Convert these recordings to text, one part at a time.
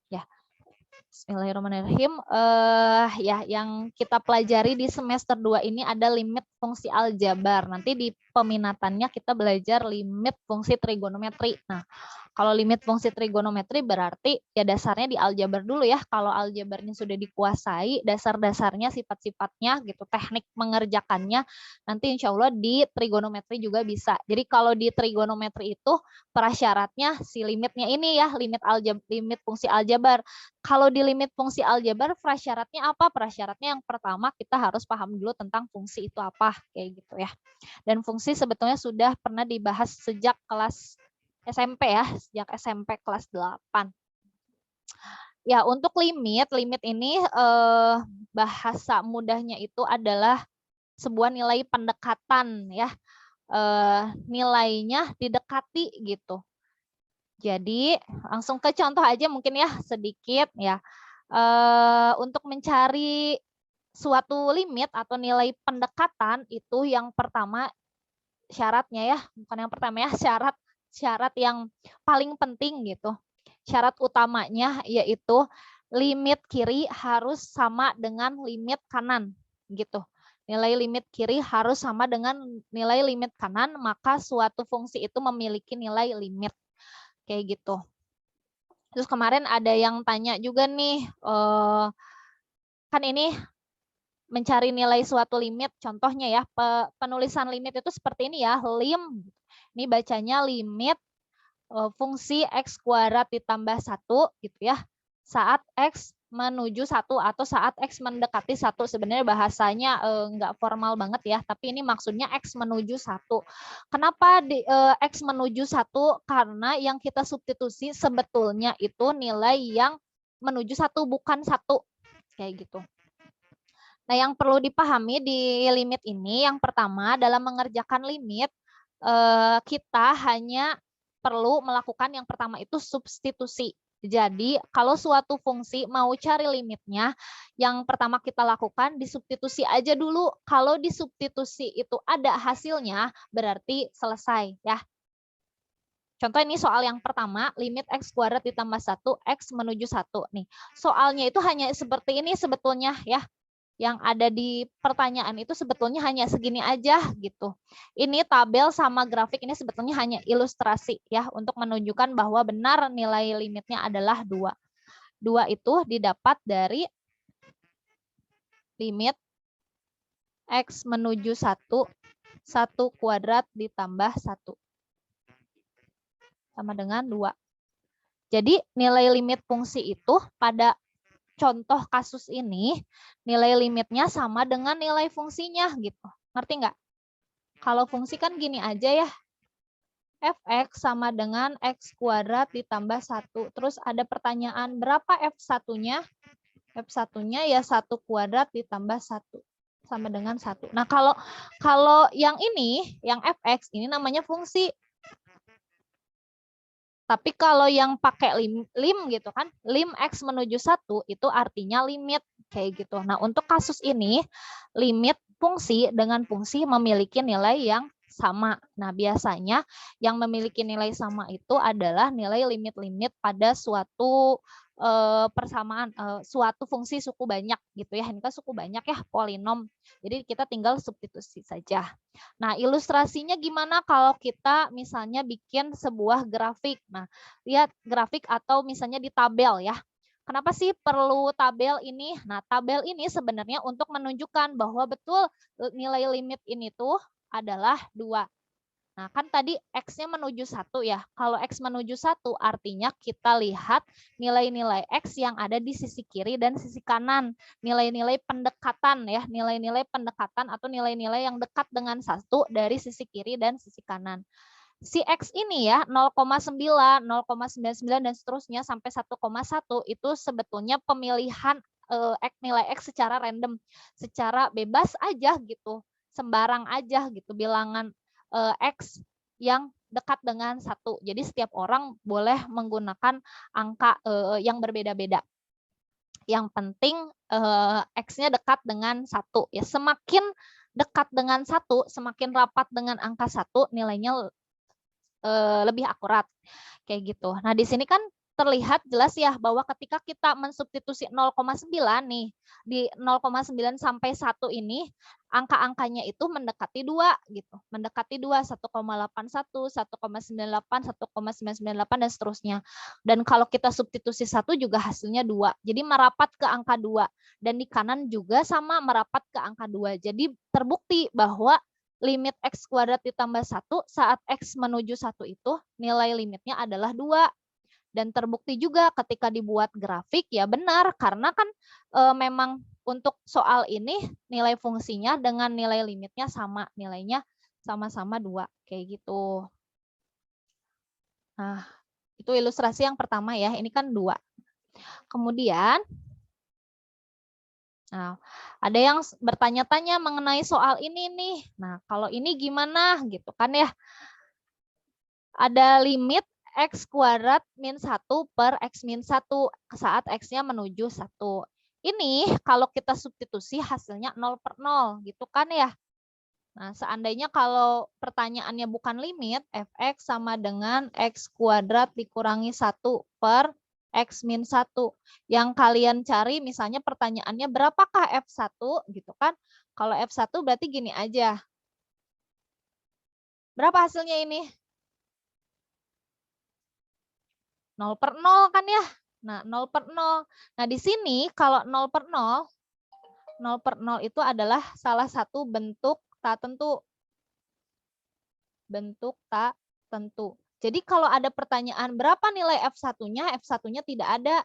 Ya. Bismillahirrahmanirrahim. Ya, yang kita pelajari di semester 2 ini ada limit fungsi aljabar. Nanti di peminatannya kita belajar limit fungsi trigonometri. Nah, kalau limit fungsi trigonometri berarti ya dasarnya di aljabar dulu ya. Kalau aljabarnya sudah dikuasai, dasar-dasarnya, sifat-sifatnya gitu, teknik mengerjakannya, nanti insya Allah di trigonometri juga bisa. Jadi kalau di trigonometri itu prasyaratnya si limitnya ini ya, limit fungsi aljabar. Kalau di limit fungsi aljabar prasyaratnya apa? Prasyaratnya yang pertama kita harus paham dulu tentang fungsi itu apa, kayak gitu ya. Dan fungsi sebetulnya sudah pernah dibahas sejak kelas SMP ya, sejak SMP kelas 8. Ya, untuk limit ini bahasa mudahnya itu adalah sebuah nilai pendekatan ya. Nilainya didekati gitu. Jadi langsung ke contoh aja mungkin ya sedikit ya. Untuk mencari suatu limit atau nilai pendekatan itu yang pertama syaratnya ya, bukan yang pertama ya, syarat yang paling penting gitu. Syarat utamanya yaitu limit kiri harus sama dengan limit kanan gitu. Nilai limit kiri harus sama dengan nilai limit kanan, maka suatu fungsi itu memiliki nilai limit. Kayak gitu. Terus kemarin ada yang tanya juga nih, kan ini mencari nilai suatu limit, contohnya ya, penulisan limit itu seperti ini ya, lim. Ini bacanya limit fungsi X kuadrat ditambah 1 gitu ya, saat X menuju 1 atau saat X mendekati 1. Sebenarnya bahasanya nggak formal banget ya, tapi ini maksudnya X menuju 1. Kenapa X menuju 1? Karena yang kita substitusi sebetulnya itu nilai yang menuju 1, bukan 1. Kayak gitu. Nah, yang perlu dipahami di limit ini, yang pertama dalam mengerjakan limit, kita hanya perlu melakukan yang pertama itu substitusi. Jadi, kalau suatu fungsi mau cari limitnya, yang pertama kita lakukan disubstitusi aja dulu. Kalau disubstitusi itu ada hasilnya, berarti selesai ya. Contoh ini soal yang pertama, limit X kuadrat ditambah 1, X menuju 1 nih. Soalnya itu hanya seperti ini sebetulnya ya. Yang ada di pertanyaan itu sebetulnya hanya segini aja gitu. Ini tabel sama grafik ini sebetulnya hanya ilustrasi ya untuk menunjukkan bahwa benar nilai limitnya adalah 2. 2 itu didapat dari limit X menuju 1, 1 kuadrat ditambah 1. Sama dengan 2. Jadi nilai limit fungsi itu pada contoh kasus ini nilai limitnya sama dengan nilai fungsinya gitu. Ngerti nggak? Kalau fungsi kan gini aja ya. Fx sama dengan X kuadrat ditambah 1. Terus ada pertanyaan berapa F1-nya? F1-nya ya 1 kuadrat ditambah 1. Sama dengan 1. Nah, kalau yang ini, yang Fx ini namanya fungsi. Tapi kalau yang pakai lim gitu kan, lim X menuju 1 itu artinya limit kayak gitu. Nah, untuk kasus ini limit fungsi dengan fungsi memiliki nilai yang sama. Nah, biasanya yang memiliki nilai sama itu adalah nilai limit-limit pada suatu persamaan suatu fungsi suku banyak gitu ya. Ini kan suku banyak ya, polinom. Jadi kita tinggal substitusi saja. Nah, ilustrasinya gimana kalau kita misalnya bikin sebuah grafik. Nah, lihat grafik atau misalnya di tabel ya. Kenapa sih perlu tabel ini? Nah, tabel ini sebenarnya untuk menunjukkan bahwa betul nilai limit ini tuh adalah 2. Nah, kan tadi X-nya menuju 1 ya. Kalau X menuju 1 artinya kita lihat nilai-nilai X yang ada di sisi kiri dan sisi kanan. Nilai-nilai pendekatan ya. Nilai-nilai pendekatan atau nilai-nilai yang dekat dengan 1 dari sisi kiri dan sisi kanan. Si X ini ya 0,9, 0,99 dan seterusnya sampai 1,1 itu sebetulnya pemilihan nilai X secara random. Secara bebas aja gitu. Sembarang aja gitu bilangan X yang dekat dengan 1. Jadi setiap orang boleh menggunakan angka yang berbeda-beda. Yang penting X-nya dekat dengan 1. Ya, semakin dekat dengan 1, semakin rapat dengan angka 1, nilainya lebih akurat. Kayak gitu. Nah, di sini kan terlihat jelas ya bahwa ketika kita mensubstitusi 0,9 nih, di 0,9 sampai 1 ini, angka-angkanya itu mendekati 2 gitu. Mendekati 2, 1,81, 1,98, 1,998 dan seterusnya. Dan kalau kita substitusi 1 juga hasilnya 2. Jadi merapat ke angka 2. Dan di kanan juga sama merapat ke angka 2. Jadi terbukti bahwa limit X kuadrat ditambah 1 saat X menuju 1 itu nilai limitnya adalah 2. Dan terbukti juga ketika dibuat grafik ya benar karena kan memang untuk soal ini nilai fungsinya dengan nilai limitnya sama, nilainya sama-sama 2 kayak gitu. Nah, itu ilustrasi yang pertama ya, ini kan 2. Kemudian nah, ada yang bertanya-tanya mengenai soal ini nih. Nah, kalau ini gimana gitu kan ya? Ada limit X kuadrat min 1 per X min 1 saat X-nya menuju 1. Ini kalau kita substitusi hasilnya 0 per 0 gitu kan ya. Nah, seandainya kalau pertanyaannya bukan limit, fx sama dengan X kuadrat dikurangi 1 per X min 1. Yang kalian cari misalnya pertanyaannya berapakah F1 gitu kan. Kalau F1 berarti gini aja. Berapa hasilnya ini? 0 per 0 kan ya. Nah, 0 per 0. Nah, di sini kalau 0 per 0, 0 per 0 itu adalah salah satu bentuk tak tentu. Bentuk tak tentu. Jadi kalau ada pertanyaan berapa nilai F1-nya, F1-nya tidak ada.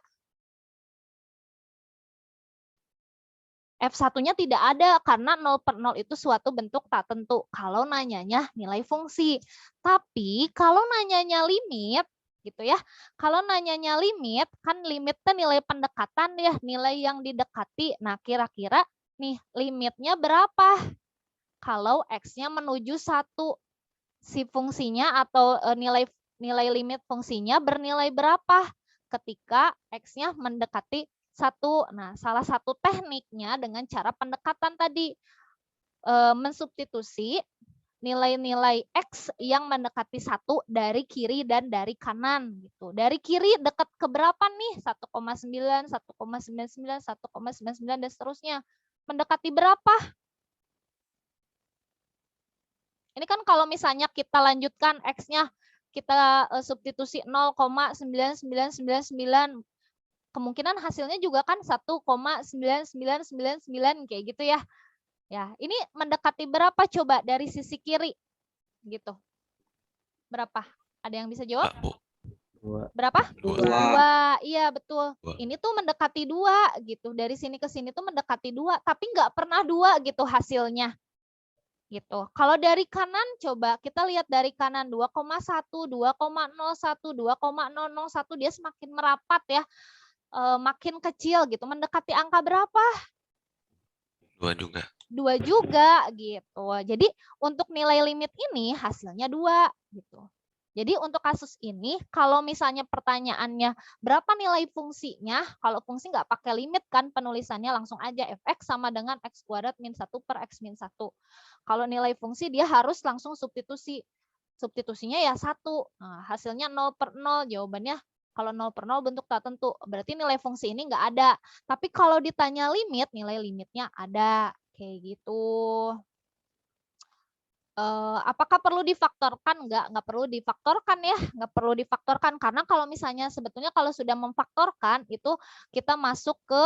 F1-nya tidak ada karena 0 per 0 itu suatu bentuk tak tentu. Kalau nanyanya nilai fungsi. Tapi kalau nanyanya limit, gitu ya. Kalau nanyanya limit, kan limitnya nilai pendekatan ya, nilai yang didekati. Nah, kira-kira nih limitnya berapa? Kalau X-nya menuju 1, si fungsinya atau nilai limit fungsinya bernilai berapa ketika X-nya mendekati 1. Nah, salah satu tekniknya dengan cara pendekatan tadi, mensubstitusi nilai-nilai X yang mendekati 1 dari kiri dan dari kanan gitu. Dari kiri dekat ke berapa nih? 1,9, 1,99, 1,99 dan seterusnya. Mendekati berapa? Ini kan kalau misalnya kita lanjutkan X-nya kita substitusi 0,9999 kemungkinan hasilnya juga kan 1,9999 kayak gitu ya. Ya, ini mendekati berapa coba dari sisi kiri? Gitu. Berapa? Ada yang bisa jawab? 2. Berapa? 2. Iya, betul. 2. Ini tuh mendekati 2 gitu. Dari sini ke sini tuh mendekati 2, tapi nggak pernah 2 gitu hasilnya. Gitu. Kalau dari kanan coba kita lihat dari kanan 2,1, 2,01, 2,001 dia semakin merapat ya. Makin kecil gitu. Mendekati angka berapa? 2 juga. 2 juga gitu. Jadi untuk nilai limit ini hasilnya 2 gitu. Jadi untuk kasus ini kalau misalnya pertanyaannya berapa nilai fungsinya, kalau fungsi nggak pakai limit kan penulisannya langsung aja fx sama dengan x kuadrat min 1 per x min 1. Kalau nilai fungsi dia harus langsung substitusi. Substitusinya ya 1. Nah, hasilnya 0 per 0, jawabannya kalau 0 per 0 bentuk tak tentu. Berarti nilai fungsi ini nggak ada. Tapi kalau ditanya limit, nilai limitnya ada. Kayak gitu. Apakah perlu difaktorkan? Nggak perlu difaktorkan ya. Nggak perlu difaktorkan. Karena kalau misalnya sebetulnya kalau sudah memfaktorkan, itu kita masuk ke,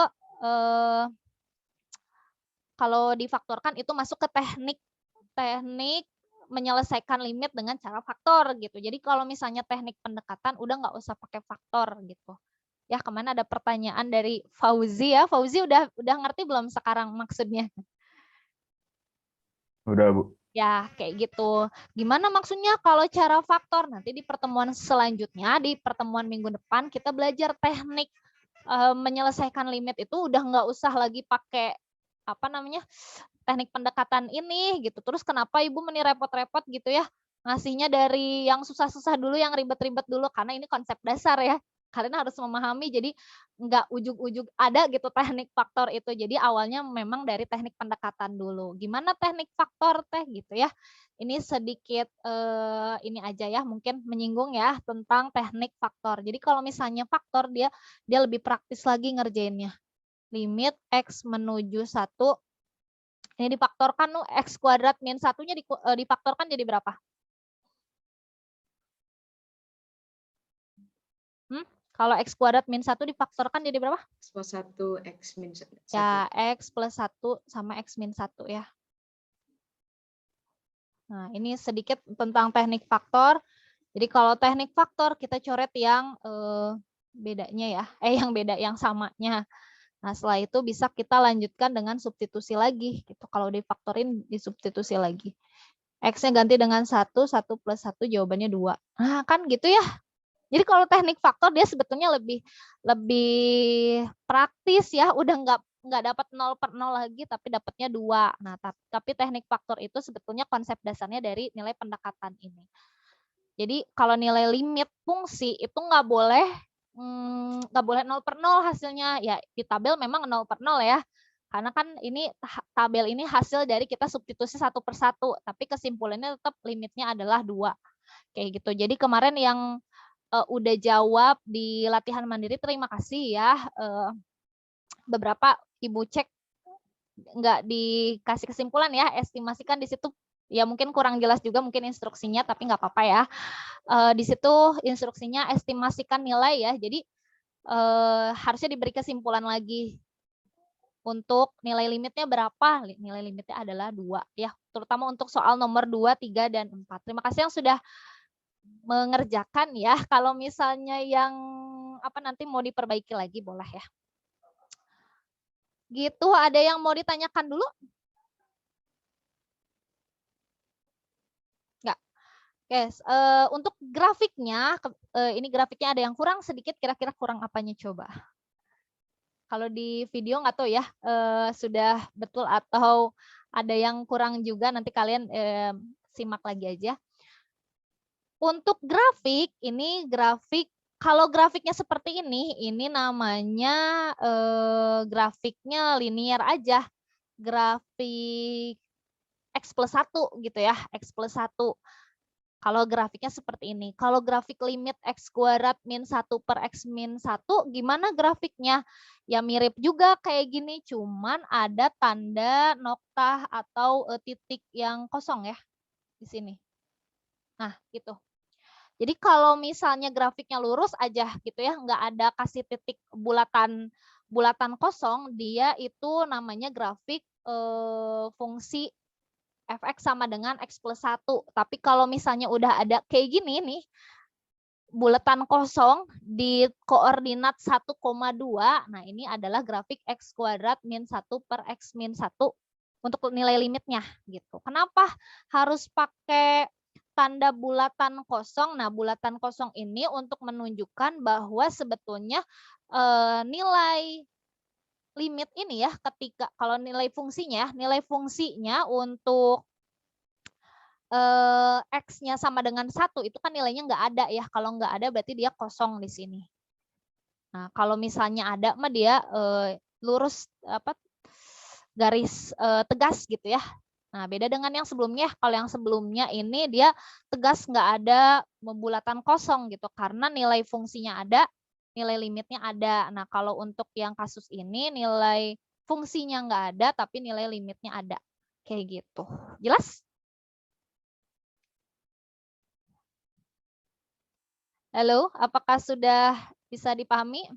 kalau difaktorkan itu masuk ke teknik menyelesaikan limit dengan cara faktor gitu. Jadi kalau misalnya teknik pendekatan udah nggak usah pakai faktor gitu. Ya, kemana ada pertanyaan dari Fauzi ya. Fauzi udah ngerti belum sekarang maksudnya? Udah, Bu. Ya, kayak gitu. Gimana maksudnya kalau cara faktor? Nanti di pertemuan selanjutnya, di pertemuan minggu depan, kita belajar teknik menyelesaikan limit itu udah nggak usah lagi pakai apa namanya teknik pendekatan ini gitu. Terus kenapa Ibu meni repot-repot gitu ya? Ngasihnya dari yang susah-susah dulu, yang ribet-ribet dulu, karena ini konsep dasar ya. kalian harus memahami, jadi nggak ujug-ujug ada gitu teknik faktor itu. Jadi awalnya memang dari teknik pendekatan dulu. Gimana teknik faktor teh gitu ya. Ini sedikit ini aja ya, mungkin menyinggung ya tentang teknik faktor. Jadi kalau misalnya faktor dia lebih praktis lagi ngerjainnya. Limit X menuju 1, ini difaktorkan X kuadrat min 1-nya difaktorkan jadi berapa? Kalau X kuadrat min 1 difaktorkan jadi berapa? X plus 1, X min 1. Ya, X plus 1 sama X min 1 ya. Nah, ini sedikit tentang teknik faktor. Jadi kalau teknik faktor kita coret yang bedanya ya, yang beda, yang samanya. Nah, setelah itu bisa kita lanjutkan dengan substitusi lagi. Gitu. Kalau difaktorin, disubstitusi lagi. X-nya ganti dengan 1 plus 1 jawabannya 2. Nah, kan gitu ya. Jadi kalau teknik faktor dia sebetulnya lebih praktis ya, udah nggak dapat 0/0 lagi tapi dapatnya 2. Nah, tapi teknik faktor itu sebetulnya konsep dasarnya dari nilai pendekatan ini. Jadi kalau nilai limit fungsi itu nggak boleh 0/0 hasilnya. Ya di tabel memang 0/0 ya. Karena kan ini tabel ini hasil dari kita substitusi 1 per 1, tapi kesimpulannya tetap limitnya adalah 2. Kayak gitu. Jadi kemarin yang udah jawab di latihan mandiri, terima kasih ya. Beberapa Ibu cek nggak dikasih kesimpulan ya, estimasikan di situ ya mungkin kurang jelas juga mungkin instruksinya, tapi nggak apa-apa ya. Di situ instruksinya estimasikan nilai ya, jadi harusnya diberi kesimpulan lagi untuk nilai limitnya berapa. Nilai limitnya adalah 2 ya, terutama untuk soal nomor 2, 3, dan 4. Terima kasih yang sudah mengerjakan ya. Kalau misalnya yang nanti mau diperbaiki lagi boleh ya. Gitu, ada yang mau ditanyakan dulu? Enggak. Oke, untuk grafiknya, ini grafiknya ada yang kurang sedikit, kira-kira kurang apanya coba? Kalau di video nggak tahu ya, sudah betul atau ada yang kurang juga, nanti kalian simak lagi aja. Untuk grafik, ini grafik, kalau grafiknya seperti ini namanya grafiknya linear aja. Grafik X plus 1 gitu ya, X plus 1. Kalau grafiknya seperti ini. Kalau grafik limit X kuadrat min 1 per X min 1, gimana grafiknya? Ya mirip juga kayak gini, cuman ada tanda noktah atau titik yang kosong ya di sini. Nah, gitu. Jadi kalau misalnya grafiknya lurus aja gitu ya, nggak ada kasih titik bulatan kosong, dia itu namanya grafik fungsi fx sama dengan X plus 1. Tapi kalau misalnya udah ada kayak gini nih, bulatan kosong di koordinat 1,2, nah ini adalah grafik X kuadrat min 1 per X min 1 untuk nilai limitnya gitu. Kenapa harus pakai tanda bulatan kosong? Nah, bulatan kosong ini untuk menunjukkan bahwa sebetulnya nilai limit ini ya, ketika kalau nilai fungsinya untuk X-nya sama dengan 1 itu kan nilainya nggak ada ya. Kalau nggak ada berarti dia kosong di sini. Nah, kalau misalnya ada mah dia lurus garis tegas gitu ya. Nah, beda dengan yang sebelumnya. Kalau yang sebelumnya ini dia tegas, nggak ada bulatan kosong gitu, karena nilai fungsinya ada, nilai limitnya ada. Nah, kalau untuk yang kasus ini nilai fungsinya nggak ada, tapi nilai limitnya ada. Kayak gitu. Jelas? Halo, apakah sudah bisa dipahami?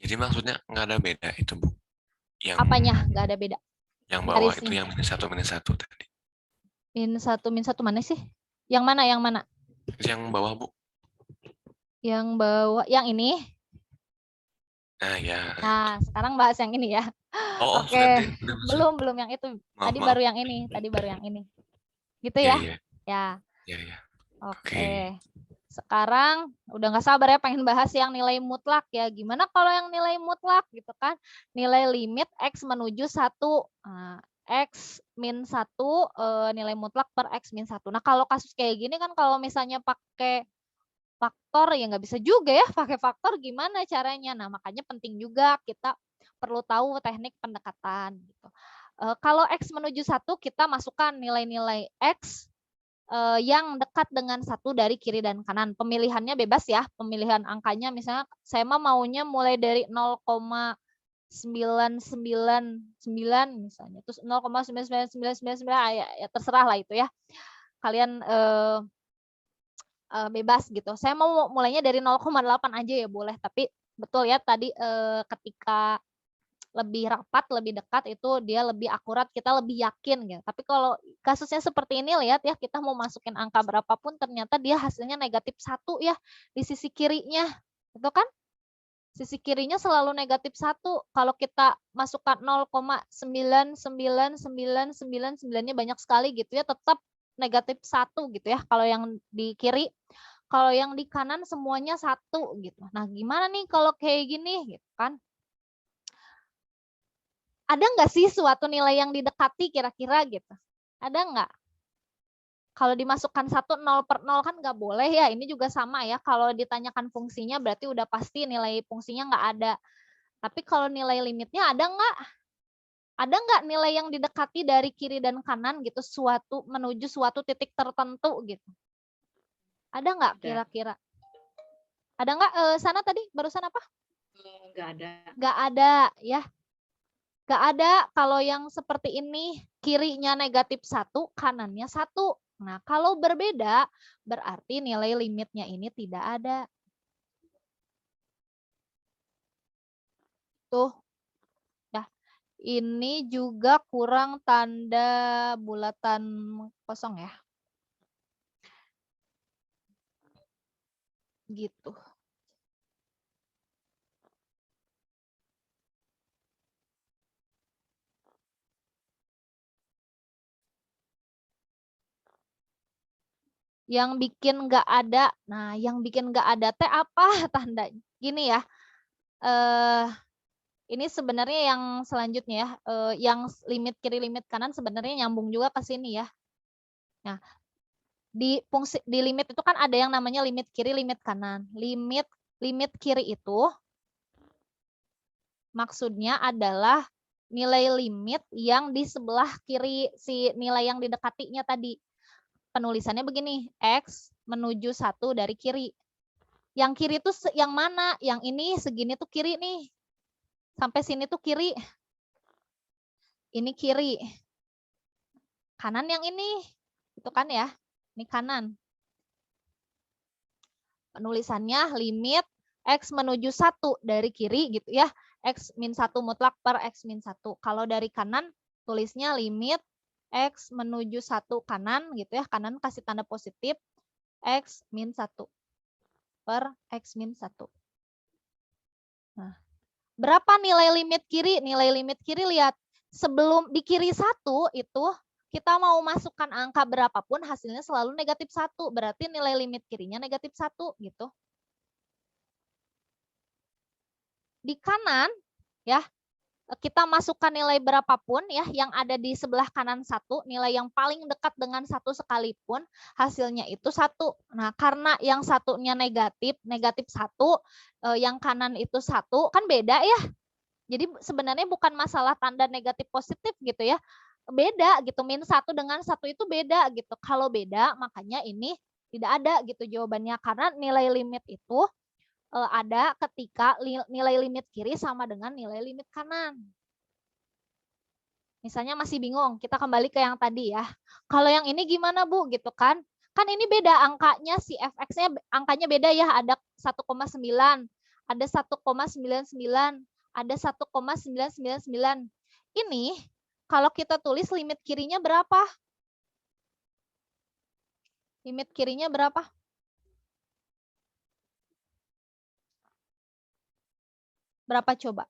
Jadi maksudnya nggak ada beda itu, Bu? Yang Apanya nggak ada beda? Yang bawah Garisnya. itu yang -1 tadi. -1 mana sih? Yang mana? Yang mana? Yang bawah, Bu. Yang bawah, yang ini. Nah, ya. Nah, sekarang bahas yang ini ya. Oh, Oke. sudah. Belum yang itu. Tadi Maaf. baru yang ini. Gitu Ya, ya? ya. Ya. Ya. Oke. Sekarang udah nggak sabar ya pengen bahas yang nilai mutlak ya. Gimana kalau yang nilai mutlak gitu kan? Nilai limit X menuju 1. Nah, X min 1 nilai mutlak per X min 1. Nah, kalau kasus kayak gini kan kalau misalnya pakai faktor, ya nggak bisa juga ya pakai faktor, gimana caranya. Nah, makanya penting juga kita perlu tahu teknik pendekatan gitu. Kalau X menuju 1, kita masukkan nilai-nilai X yang dekat dengan satu dari kiri dan kanan. Pemilihannya bebas ya, pemilihan angkanya misalnya saya maunya mulai dari 0,999 misalnya, terus 0,99999 ya terserah lah itu ya. Kalian bebas gitu. Saya mau mulainya dari 0,8 aja ya boleh, tapi betul ya tadi ketika lebih rapat, lebih dekat itu dia lebih akurat, kita lebih yakin gitu. Tapi kalau kasusnya seperti ini, lihat ya, kita mau masukin angka berapapun ternyata dia hasilnya negatif 1 ya di sisi kirinya. Itu kan? Sisi kirinya selalu negatif 1. Kalau kita masukkan 0,99999-nya banyak sekali gitu ya, tetap negatif 1 gitu ya kalau yang di kiri. Kalau yang di kanan semuanya 1 gitu. Nah, gimana nih kalau kayak gini gitu kan? Ada nggak sih suatu nilai yang didekati kira-kira gitu? Ada nggak? Kalau dimasukkan 1, 0/0 kan nggak boleh ya. Ini juga sama ya. Kalau ditanyakan fungsinya berarti udah pasti nilai fungsinya nggak ada. Tapi kalau nilai limitnya ada nggak? Ada nggak nilai yang didekati dari kiri dan kanan gitu, menuju suatu titik tertentu gitu? Ada nggak kira-kira? Ada nggak? Sana tadi barusan apa? Nggak ada. Nggak ada ya. Nggak ada kalau yang seperti ini, kirinya negatif 1, kanannya 1. Nah, kalau berbeda, berarti nilai limitnya ini tidak ada. Tuh. Nah, ini juga kurang tanda bulatan kosong ya. Gitu. Yang bikin nggak ada, nah yang bikin nggak ada teh apa tanda? Gini ya, ini sebenarnya yang selanjutnya ya, yang limit kiri limit kanan sebenarnya nyambung juga ke sini ya. Nah, di limit itu kan ada yang namanya limit kiri limit kanan. Limit kiri itu maksudnya adalah nilai limit yang di sebelah kiri si nilai yang didekatinya tadi. Penulisannya begini, X menuju 1 dari kiri. Yang kiri itu yang mana? Yang ini segini tuh kiri nih. Sampai sini tuh kiri. Ini kiri. Kanan yang ini. Itu kan ya. Ini kanan. Penulisannya limit X menuju 1 dari kiri gitu ya. X min 1 mutlak per X min 1. Kalau dari kanan tulisnya limit X menuju 1 kanan gitu ya. Kanan kasih tanda positif X min 1 per X min 1. Nah, berapa nilai limit kiri? Nilai limit kiri lihat. Sebelum di kiri 1 itu kita mau masukkan angka berapapun hasilnya selalu negatif 1. Berarti nilai limit kirinya negatif 1 gitu. Di kanan ya, kita masukkan nilai berapapun ya yang ada di sebelah kanan 1, nilai yang paling dekat dengan 1 sekalipun hasilnya itu 1. Nah, karena yang satunya negatif 1, yang kanan itu 1 kan beda ya. Jadi sebenarnya bukan masalah tanda negatif positif gitu ya. Beda gitu, min 1 dengan 1 itu beda gitu. Kalau beda makanya ini tidak ada gitu jawabannya, karena nilai limit itu ada ketika nilai limit kiri sama dengan nilai limit kanan. Misalnya masih bingung, kita kembali ke yang tadi ya. Kalau yang ini gimana Bu gitu kan? Kan ini beda angkanya, si fx-nya angkanya beda ya, ada 1,9, ada 1,99, ada 1,999. Ini kalau kita tulis limit kirinya berapa? Limit kirinya berapa? Berapa coba?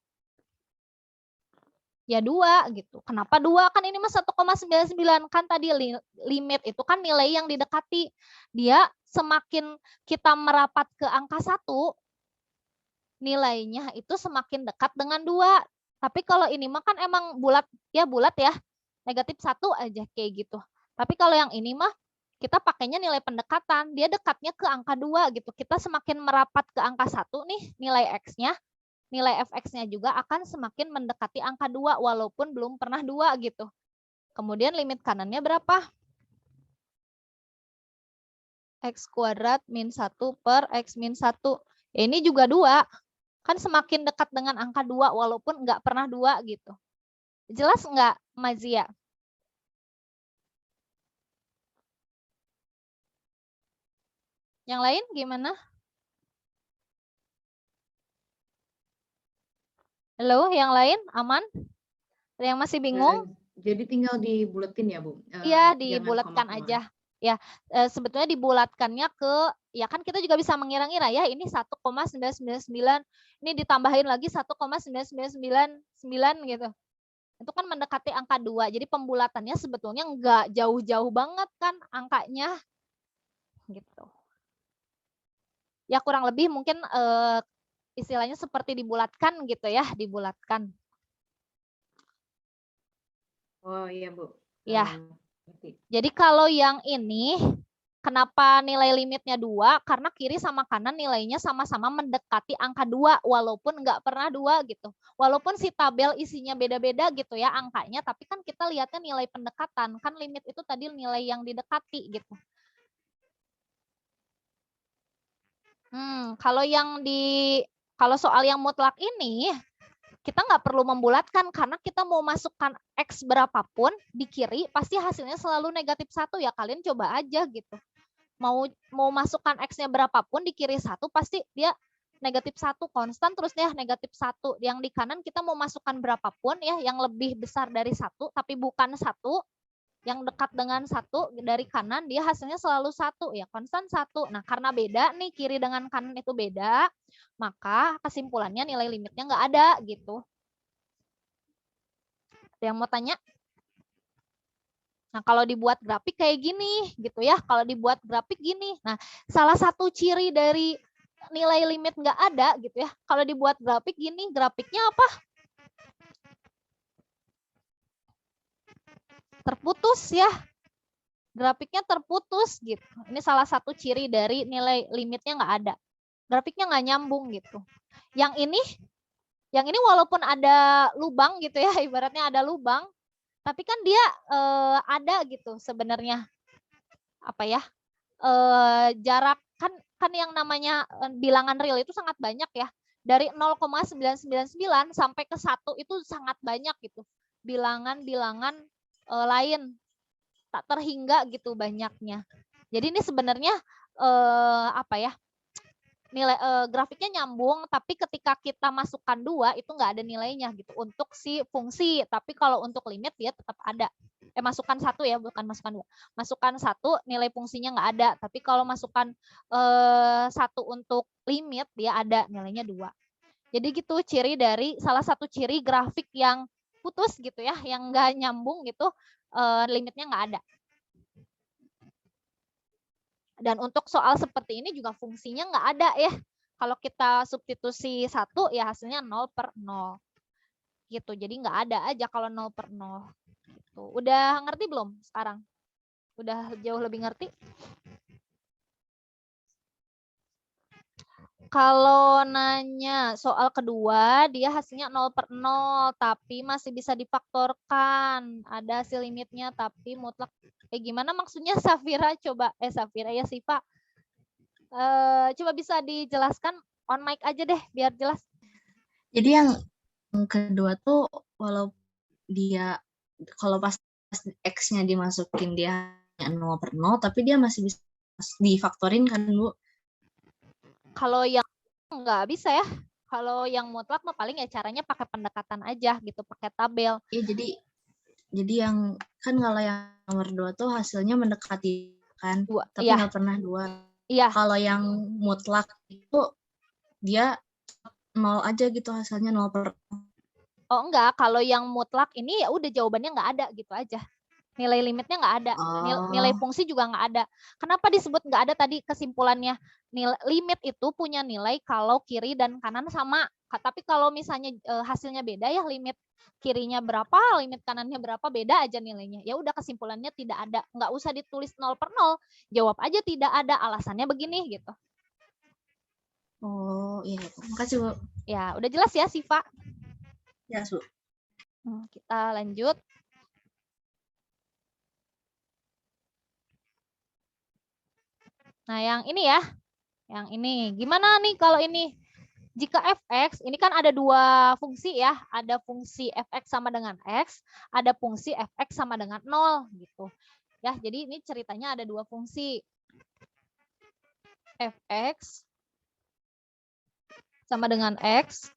Ya 2 gitu. Kenapa 2? Kan ini mah 1,99, kan tadi limit itu kan nilai yang didekati. Dia semakin kita merapat ke angka 1, nilainya itu semakin dekat dengan 2. Tapi kalau ini mah kan emang bulat ya, negatif 1 aja kayak gitu. Tapi kalau yang ini mah kita pakainya nilai pendekatan, dia dekatnya ke angka 2 gitu. Kita semakin merapat ke angka 1 nih nilai X-nya, nilai fx-nya juga akan semakin mendekati angka 2 walaupun belum pernah 2 gitu. Kemudian limit kanannya berapa? X kuadrat min 1 per X min 1. Ini juga 2. Kan semakin dekat dengan angka 2 walaupun nggak pernah 2 gitu. Jelas nggak, Mazia? Yang lain gimana? Halo, yang lain aman? Ada yang masih bingung? Jadi tinggal dibuletin ya, Bu? Iya, Jangan dibulatkan koma-koma. aja. Ya, sebetulnya dibulatkannya ke, ya kan kita juga bisa mengira-ngira ya, ini 1,999, ini ditambahin lagi 1,9999 gitu. Itu kan mendekati angka 2. Jadi pembulatannya sebetulnya enggak jauh-jauh banget kan angkanya. Gitu. Ya kurang lebih mungkin istilahnya seperti dibulatkan gitu ya, dibulatkan. Oh iya, Bu. Ya. Ngerti. Jadi kalau yang ini, kenapa nilai limitnya 2? Karena kiri sama kanan nilainya sama-sama mendekati angka 2, walaupun nggak pernah 2 gitu. Walaupun si tabel isinya beda-beda gitu ya angkanya, tapi kan kita lihatnya nilai pendekatan. Kan limit itu tadi nilai yang didekati gitu. Kalau soal yang mutlak ini, kita nggak perlu membulatkan karena kita mau masukkan X berapapun di kiri pasti hasilnya selalu negatif 1 ya, kalian coba aja gitu. Mau masukkan X-nya berapapun di kiri 1 pasti dia negatif 1 konstan terus ya negatif 1. Yang di kanan kita mau masukkan berapapun ya yang lebih besar dari 1 tapi bukan 1, yang dekat dengan 1 dari kanan dia hasilnya selalu 1 ya, konstan 1. Nah, karena beda nih kiri dengan kanan itu beda, maka kesimpulannya nilai limitnya nggak ada gitu. Ada yang mau tanya? Nah, kalau dibuat grafik kayak gini gitu ya, kalau dibuat grafik gini. Nah, salah satu ciri dari nilai limit nggak ada gitu ya, kalau dibuat grafik gini, grafiknya apa? Terputus ya. Grafiknya terputus gitu. Ini salah satu ciri dari nilai limitnya nggak ada. Grafiknya nggak nyambung gitu. Yang ini walaupun ada lubang gitu ya, ibaratnya ada lubang, tapi kan dia ada gitu sebenarnya. Apa ya? Jarak kan yang namanya bilangan real itu sangat banyak ya. Dari 0,999 sampai ke 1 itu sangat banyak gitu. Bilangan-bilangan lain tak terhingga gitu banyaknya. Jadi ini sebenarnya apa ya? Nilai grafiknya nyambung, tapi ketika kita masukkan 2 itu nggak ada nilainya gitu untuk si fungsi. Tapi kalau untuk limit dia tetap ada. Masukkan 1 ya, bukan masukkan 2. Masukkan 1 nilai fungsinya nggak ada, tapi kalau masukkan 1 untuk limit dia ada nilainya 2. Jadi gitu ciri dari salah satu ciri grafik yang putus gitu ya, yang nggak nyambung gitu, limitnya nggak ada. Dan untuk soal seperti ini juga fungsinya nggak ada ya. Kalau kita substitusi 1 ya hasilnya 0/0. Gitu. Jadi nggak ada aja kalau 0/0. Gitu. Udah ngerti belum sekarang? Udah jauh lebih ngerti? Kalau nanya soal kedua, dia hasilnya 0/0, tapi masih bisa difaktorkan. Ada hasil limitnya, tapi mutlak. Gimana maksudnya Safira? Coba, Safira ya Siva. Coba bisa dijelaskan on mic aja deh, biar jelas. Jadi yang kedua tuh, walau dia, kalau pas X-nya dimasukin dia 0/0, tapi dia masih bisa difaktorin kan, Bu? Kalau yang nggak bisa ya. Kalau yang mutlak mah paling ya caranya pakai pendekatan aja gitu, pakai tabel. Iya, jadi yang kan kalau yang nomor 2 tuh hasilnya mendekati kan, tapi nggak pernah 2. Iya. Kalau yang mutlak itu dia 0 aja gitu hasilnya 0/0. Oh enggak, kalau yang mutlak ini ya udah jawabannya nggak ada gitu aja. Nilai limitnya nggak ada, nilai fungsi juga nggak ada. Kenapa disebut nggak ada tadi kesimpulannya? limit itu punya nilai kalau kiri dan kanan sama. Tapi kalau misalnya hasilnya beda ya, limit kirinya berapa, limit kanannya berapa, beda aja nilainya. Ya udah, kesimpulannya tidak ada. Nggak usah ditulis 0/0. Jawab aja tidak ada, alasannya begini gitu. Oh iya, makasih Bu. Ya, udah jelas ya Siva? Ya Bu. Kita lanjut. Nah, yang ini ya. Yang ini. Gimana nih kalau ini? Jika fx, ini kan ada dua fungsi ya. Ada fungsi fx sama dengan x, ada fungsi fx sama dengan 0 gitu. Ya, jadi ini ceritanya ada dua fungsi. Fx sama dengan x.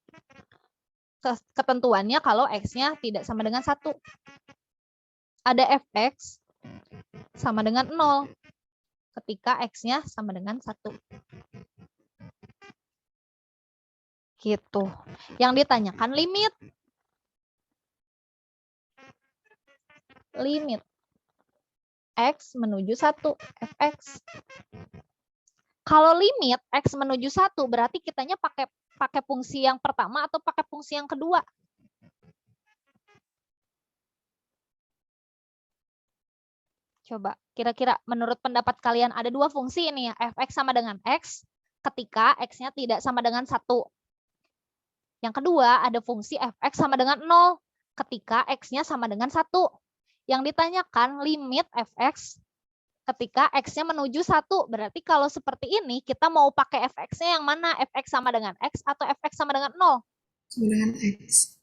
Ketentuannya kalau x-nya tidak sama dengan 1. Ada fx sama dengan 0 ketika x-nya sama dengan 1. Gitu. Yang ditanyakan limit. Limit x menuju 1 fx. Kalau limit x menuju 1 berarti kitanya pakai fungsi yang pertama atau pakai fungsi yang kedua? Coba, kira-kira menurut pendapat kalian ada dua fungsi ini ya, fx sama dengan x ketika x-nya tidak sama dengan 1. Yang kedua, ada fungsi fx sama dengan 0 ketika x-nya sama dengan 1. Yang ditanyakan limit fx ketika x-nya menuju 1. Berarti kalau seperti ini, kita mau pakai fx-nya yang mana? Fx sama dengan x atau fx sama dengan 0? Sama dengan X.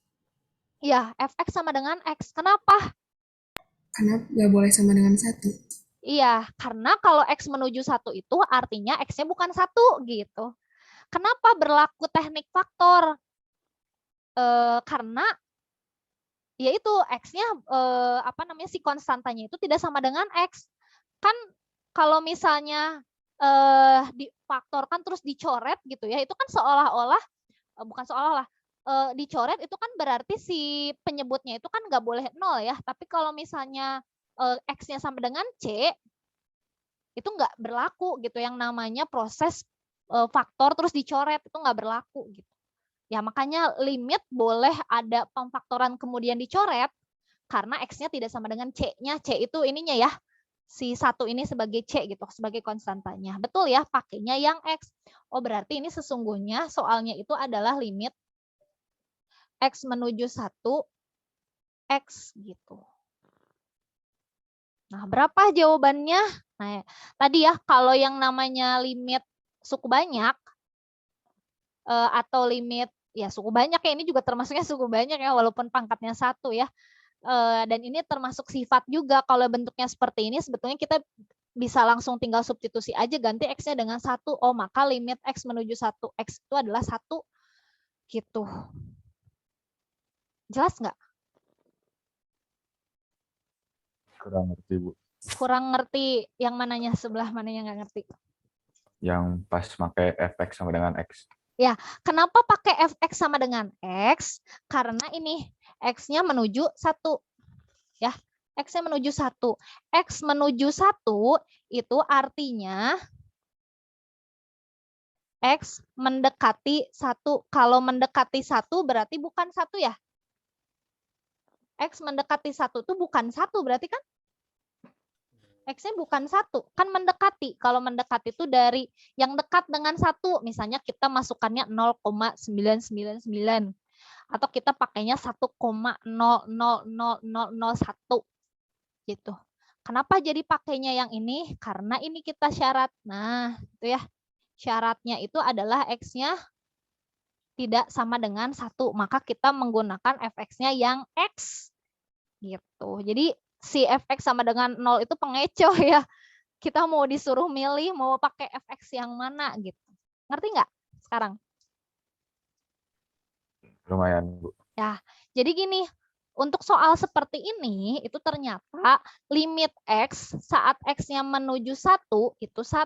Iya, fx sama dengan x. Kenapa? Karena nggak boleh sama dengan 1. Iya, karena kalau x menuju 1 itu artinya x-nya bukan 1 gitu. Kenapa berlaku teknik faktor? Karena yaitu x-nya si konstantanya itu tidak sama dengan x. Kan kalau misalnya difaktorkan terus dicoret gitu ya, itu kan seolah-olah dicoret itu kan berarti si penyebutnya itu kan nggak boleh 0 ya. Tapi kalau misalnya x-nya sama dengan c, itu nggak berlaku gitu. Yang namanya proses faktor terus dicoret itu nggak berlaku gitu. Ya makanya limit boleh ada pemfaktoran kemudian dicoret karena x-nya tidak sama dengan c-nya. C itu ininya ya, si 1 ini sebagai c gitu, sebagai konstantanya. Betul ya, pakainya yang x. Oh berarti ini sesungguhnya soalnya itu adalah limit x menuju 1 x gitu. Nah, berapa jawabannya? Nah, tadi ya kalau yang namanya limit suku banyak atau limit ya suku banyak ya, ini juga termasuknya suku banyak ya walaupun pangkatnya 1 ya. Dan ini termasuk sifat juga. Kalau bentuknya seperti ini sebetulnya kita bisa langsung tinggal substitusi aja, ganti x-nya dengan 1. Oh, maka limit x menuju 1 x itu adalah 1 gitu. Jelas nggak? Kurang ngerti, Bu. Kurang ngerti yang mananya, sebelah mananya nggak ngerti? Yang pas pakai fx sama dengan x. Ya, kenapa pakai fx sama dengan x? Karena ini x-nya menuju 1. Ya, x-nya menuju 1. X menuju 1 itu artinya x mendekati 1. Kalau mendekati 1 berarti bukan 1 ya? X mendekati 1 itu bukan 1 berarti kan? X-nya bukan 1, kan mendekati. Kalau mendekati itu dari yang dekat dengan 1, misalnya kita masukkannya 0,999 atau kita pakainya 1,000001 gitu. Kenapa jadi pakainya yang ini? Karena ini kita syarat. Nah, itu ya. Syaratnya itu adalah X-nya tidak sama dengan 1, maka kita menggunakan fx-nya yang X. Gitu. Jadi si fx sama dengan 0 itu pengecoh ya. Kita mau disuruh milih mau pakai fx yang mana gitu. Ngerti nggak sekarang? Lumayan, Bu. Ya, jadi gini, untuk soal seperti ini itu ternyata limit x saat x-nya menuju 1 itu 1.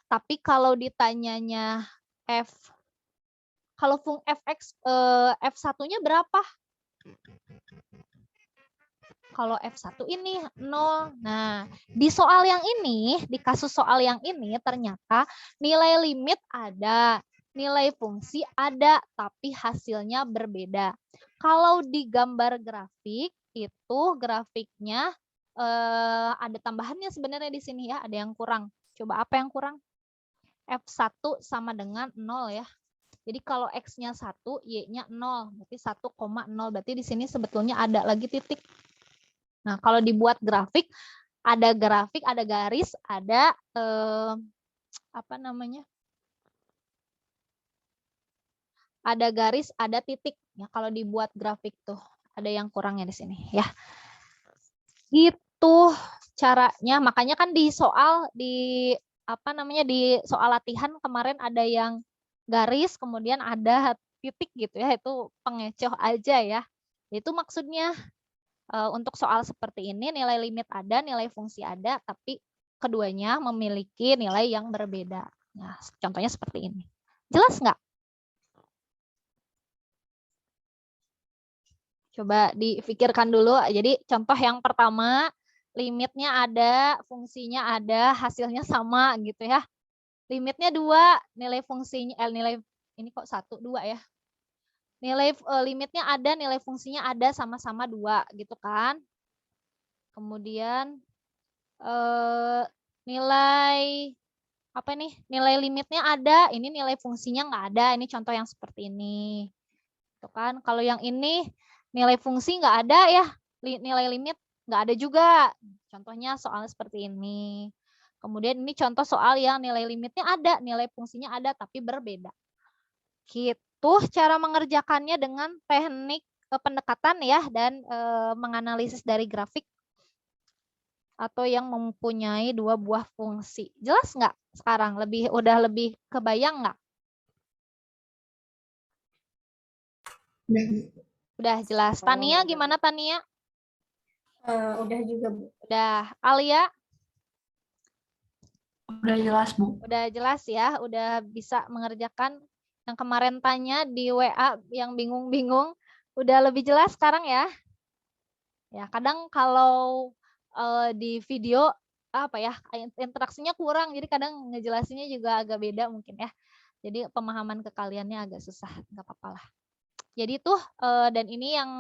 Tapi kalau ditanyanya kalau fx f1-nya berapa? kalau F1 ini 0. Nah, di soal yang ini, di kasus soal yang ini ternyata nilai limit ada, nilai fungsi ada, tapi hasilnya berbeda. Kalau di gambar grafik, itu grafiknya ada tambahannya sebenarnya di sini ya, ada yang kurang. Coba apa yang kurang? F1 sama dengan 0 ya. Jadi kalau X-nya 1, Y-nya 0, berarti 1,0. Berarti di sini sebetulnya ada lagi titik. Nah, kalau dibuat grafik, ada garis, ada apa namanya? Ada garis, ada titik. Ya, kalau dibuat grafik tuh ada yang kurangnya di sini ya. Gitu caranya. Makanya kan di soal di soal latihan kemarin ada yang garis, kemudian ada titik gitu ya, itu pengecoh aja ya. Itu maksudnya untuk soal seperti ini nilai limit ada, nilai fungsi ada, tapi keduanya memiliki nilai yang berbeda. Nah, contohnya seperti ini. Jelas nggak? Coba dipikirkan dulu. Jadi contoh yang pertama, limitnya ada, fungsinya ada, hasilnya sama gitu ya. Limitnya 2, nilai fungsinya nilai ini kok 1, 2 ya. Nilai limitnya ada, nilai fungsinya ada, sama-sama 2 gitu kan. Kemudian nilai apa nih? Nilai limitnya ada, ini nilai fungsinya nggak ada. Ini contoh yang seperti ini. Tuh kan. Kalau yang ini nilai fungsi nggak ada ya, nilai limit nggak ada juga. Contohnya soal seperti ini. Kemudian ini contoh soal yang nilai limitnya ada, nilai fungsinya ada, tapi berbeda. Gitu cara mengerjakannya dengan teknik pendekatan ya, dan menganalisis dari grafik atau yang mempunyai 2 buah fungsi. Jelas nggak sekarang? Udah lebih kebayang nggak? Udah, Bu. Udah jelas. Tania gimana Tania? Udah juga, Bu. Udah. Alia? Udah jelas, Bu. Udah jelas ya, udah bisa mengerjakan. Yang kemarin tanya di WA yang bingung-bingung, udah lebih jelas sekarang ya. Ya, kadang kalau di video apa ya, interaksinya kurang, jadi kadang ngejelasinnya juga agak beda mungkin ya. Jadi pemahaman ke kaliannya agak susah, nggak apa-apa lah. Jadi itu dan ini yang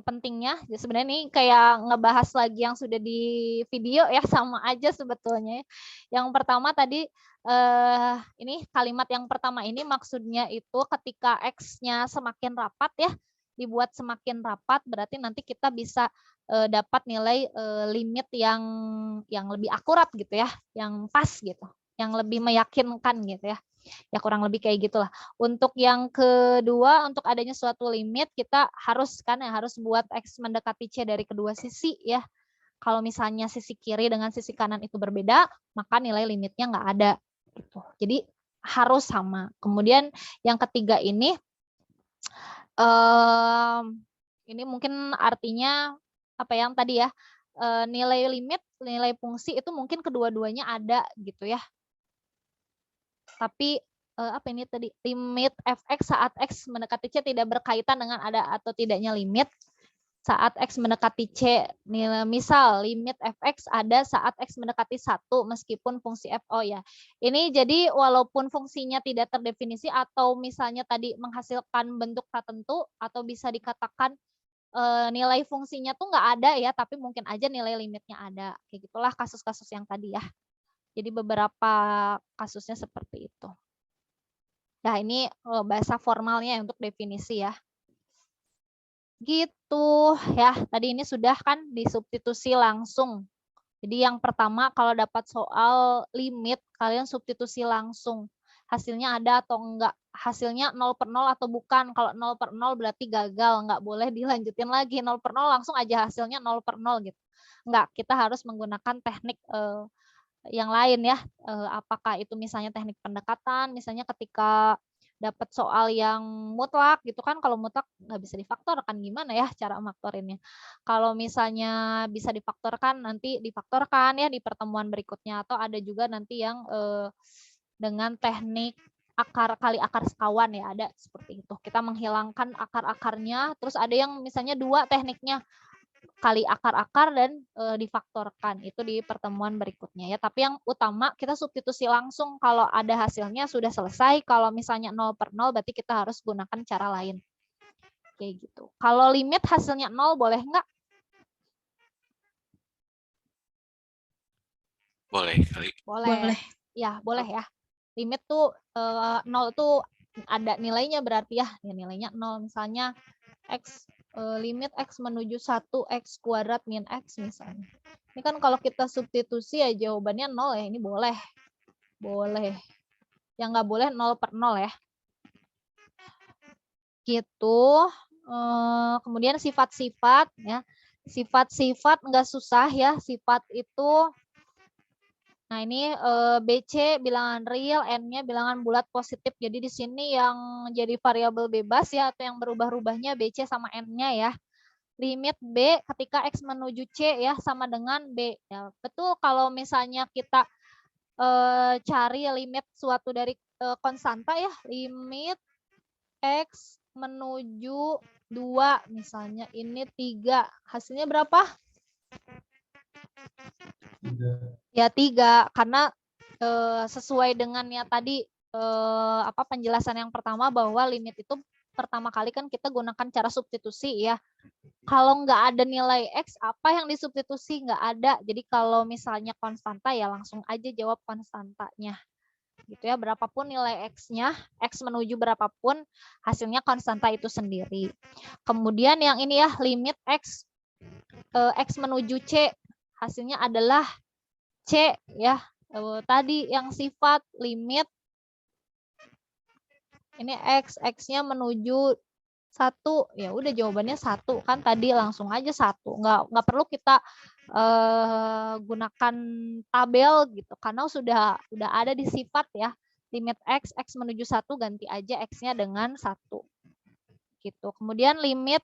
pentingnya sebenarnya ini kayak ngebahas lagi yang sudah di video ya, sama aja sebetulnya. Yang pertama tadi ini kalimat yang pertama ini maksudnya itu ketika X-nya semakin rapat ya, dibuat semakin rapat berarti nanti kita bisa dapat nilai limit yang lebih akurat gitu ya, yang pas gitu, yang lebih meyakinkan gitu ya. Ya kurang lebih kayak gitulah. Untuk yang kedua, untuk adanya suatu limit kita harus buat X mendekati C dari kedua sisi ya. Kalau misalnya sisi kiri dengan sisi kanan itu berbeda, maka nilai limitnya nggak ada gitu. Jadi harus sama. Kemudian yang ketiga ini mungkin artinya apa yang tadi ya, nilai limit, nilai fungsi itu mungkin kedua-duanya ada gitu ya. Tapi apa ini tadi, limit fx saat x mendekati c tidak berkaitan dengan ada atau tidaknya limit saat x mendekati c. Misal limit fx ada saat x mendekati 1 meskipun fungsi f. Oh ya, ini jadi walaupun fungsinya tidak terdefinisi atau misalnya tadi menghasilkan bentuk tertentu atau bisa dikatakan nilai fungsinya tuh nggak ada ya, tapi mungkin aja nilai limitnya ada. Kayak gitulah kasus-kasus yang tadi ya. Jadi beberapa kasusnya seperti itu. Nah ini bahasa formalnya untuk definisi ya. Gitu ya, tadi ini sudah kan disubstitusi langsung. Jadi yang pertama kalau dapat soal limit, kalian substitusi langsung. Hasilnya ada atau enggak. Hasilnya 0/0 atau bukan. Kalau 0/0 berarti gagal, nggak boleh dilanjutin lagi. 0/0 langsung aja hasilnya 0/0 gitu. Enggak, kita harus menggunakan teknik yang lain ya, apakah itu misalnya teknik pendekatan, misalnya ketika dapat soal yang mutlak gitu kan, kalau mutlak nggak bisa difaktorkan, gimana ya cara faktorinnya. Kalau misalnya bisa difaktorkan, nanti difaktorkan ya di pertemuan berikutnya, atau ada juga nanti yang dengan teknik akar kali akar sekawan ya, ada seperti itu. Kita menghilangkan akar-akarnya, terus ada yang misalnya 2 tekniknya, kali akar-akar dan difaktorkan. Itu di pertemuan berikutnya ya. Tapi yang utama kita substitusi langsung kalau ada hasilnya sudah selesai. Kalau misalnya 0/0 berarti kita harus gunakan cara lain. Kayak gitu. Kalau limit hasilnya 0 boleh nggak? Boleh kali. Boleh. Ya, boleh ya. Limit tuh 0 tuh ada nilainya berarti ya. Nilainya 0 misalnya limit x menuju 1 x kuadrat min x misalnya. Ini kan kalau kita substitusi ya jawabannya 0 ya. Ini boleh. Boleh. Yang nggak boleh 0/0 ya. Gitu. Kemudian sifat-sifat ya. Sifat-sifat nggak susah ya. Sifat itu, nah ini BC bilangan real, N-nya bilangan bulat positif. Jadi di sini yang jadi variabel bebas ya, atau yang berubah-ubahnya BC sama N-nya ya. Limit B ketika X menuju C ya sama dengan B. Ya, betul kalau misalnya kita cari limit suatu dari konstanta ya. Limit X menuju 2 misalnya. Ini 3. Hasilnya berapa? Ya 3, karena sesuai dengan ya tadi penjelasan yang pertama bahwa limit itu pertama kali kan kita gunakan cara substitusi ya. Kalau nggak ada nilai X, apa yang disubstitusi? Nggak ada. Jadi kalau misalnya konstanta ya langsung aja jawab konstantanya. Gitu ya, berapapun nilai X-nya, X menuju berapapun, hasilnya konstanta itu sendiri. Kemudian yang ini ya, limit X menuju C, hasilnya adalah C ya. Tadi yang sifat limit ini X-nya menuju 1, ya udah jawabannya 1 kan tadi langsung aja 1. Nggak perlu kita gunakan tabel gitu karena sudah ada di sifat ya. Limit X menuju 1 ganti aja X-nya dengan 1. Gitu. Kemudian limit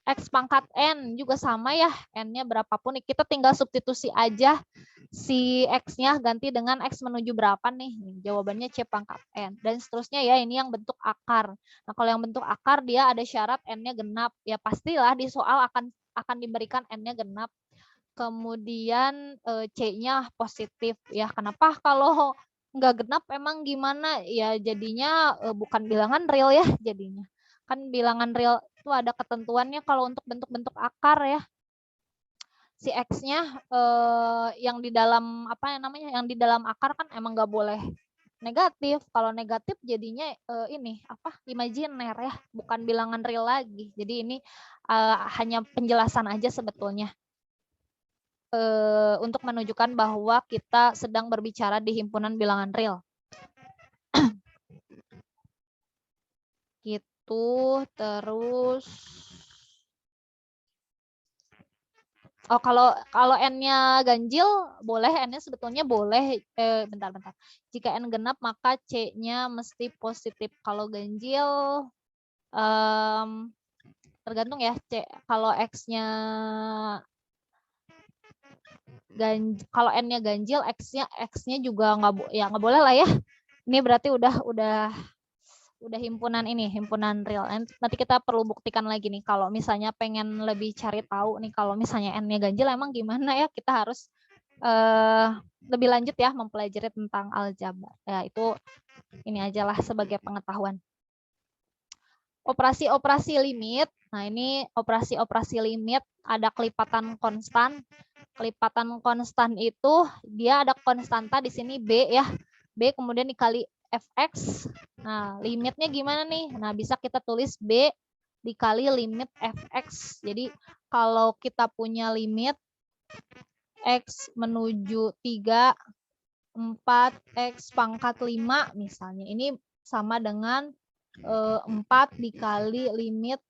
X pangkat N juga sama ya, N-nya berapapun, kita tinggal substitusi aja si X-nya ganti dengan X menuju berapa nih, jawabannya C pangkat N, dan seterusnya ya, ini yang bentuk akar. Nah kalau yang bentuk akar dia ada syarat N-nya genap, ya pastilah di soal akan diberikan N-nya genap, kemudian C-nya positif, ya kenapa kalau nggak genap emang gimana, ya jadinya bukan bilangan real ya jadinya. Kan bilangan real itu ada ketentuannya kalau untuk bentuk-bentuk akar ya. Si X-nya yang di dalam yang di dalam akar kan emang nggak boleh negatif. Kalau negatif jadinya imajiner ya, bukan bilangan real lagi. Jadi ini hanya penjelasan aja sebetulnya. Untuk menunjukkan bahwa kita sedang berbicara di himpunan bilangan real. Gitu. Terus kalau N-nya ganjil boleh, N-nya sebetulnya boleh bentar. Jika N genap maka C-nya mesti positif. Kalau ganjil tergantung ya, C. Kalau X-nya kalau N-nya ganjil, X-nya juga nggak boleh lah ya. Ini berarti udah himpunan real. Nanti kita perlu buktikan lagi nih kalau misalnya pengen lebih cari tahu nih kalau misalnya N-nya ganjil emang gimana ya, kita harus lebih lanjut ya mempelajari tentang aljabar. Ya itu ini aja lah sebagai pengetahuan. Operasi-operasi limit. Nah, ini operasi-operasi limit ada kelipatan konstan. Kelipatan konstan itu dia ada konstanta di sini B ya. B kemudian dikali fx. Nah, limitnya gimana nih? Nah, bisa kita tulis B dikali limit fx. Jadi, kalau kita punya limit x menuju 3, 4, x pangkat 5 misalnya. Ini sama dengan 4 dikali limit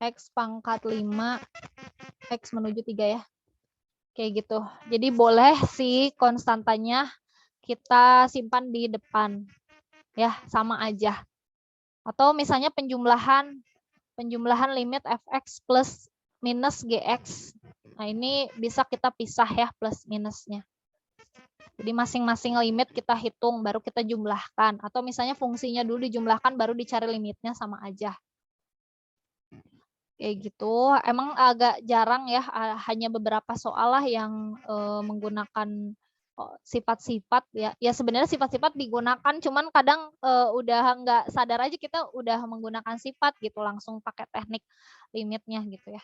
x pangkat 5, x menuju 3 ya. Kayak gitu. Jadi, boleh sih konstantanya kita simpan di depan ya, sama aja. Atau misalnya penjumlahan limit fx plus minus gx. Nah, ini bisa kita pisah ya plus minusnya. Jadi masing-masing limit kita hitung baru kita jumlahkan, atau misalnya fungsinya dulu dijumlahkan baru dicari limitnya, sama aja. Kayak gitu. Emang agak jarang ya, hanya beberapa soal lah yang menggunakan sifat-sifat ya. Ya sebenarnya sifat-sifat digunakan, cuman kadang udah nggak sadar aja kita udah menggunakan sifat gitu, langsung pakai teknik limitnya gitu ya.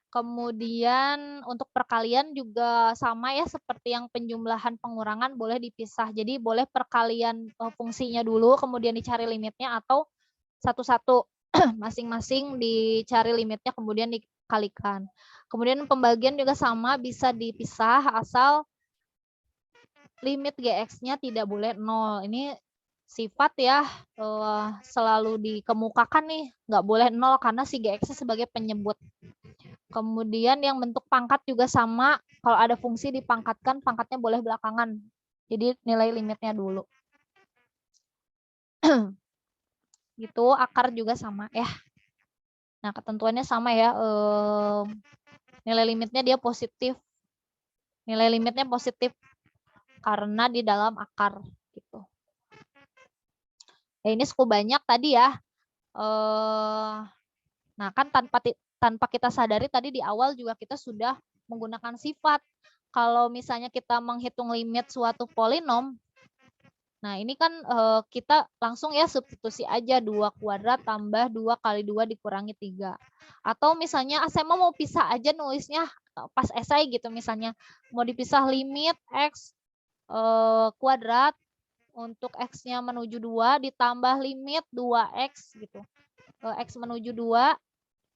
Kemudian untuk perkalian juga sama ya, seperti yang penjumlahan pengurangan boleh dipisah. Jadi boleh perkalian fungsinya dulu, kemudian dicari limitnya, atau satu-satu masing-masing dicari limitnya kemudian dikalikan. Kemudian pembagian juga sama, bisa dipisah asal limit GX-nya tidak boleh 0. Ini sifat ya, selalu dikemukakan nih, nggak boleh 0 karena si GX-nya sebagai penyebut. Kemudian yang bentuk pangkat juga sama, kalau ada fungsi dipangkatkan, pangkatnya boleh belakangan. Jadi nilai limitnya dulu. Gitu, akar juga sama ya. Nah, ketentuannya sama ya. Nilai limitnya dia positif. Nilai limitnya positif karena di dalam akar gitu. Ya, ini cukup banyak tadi ya. Nah, kan tanpa kita sadari tadi di awal juga kita sudah menggunakan sifat. Kalau misalnya kita menghitung limit suatu polinom, nah ini kan kita langsung ya substitusi aja 2 kuadrat tambah 2 kali 2 dikurangi 3. Atau misalnya saya mau pisah aja nulisnya pas esai gitu, misalnya mau dipisah limit X kuadrat untuk X-nya menuju 2 ditambah limit 2X gitu. X menuju 2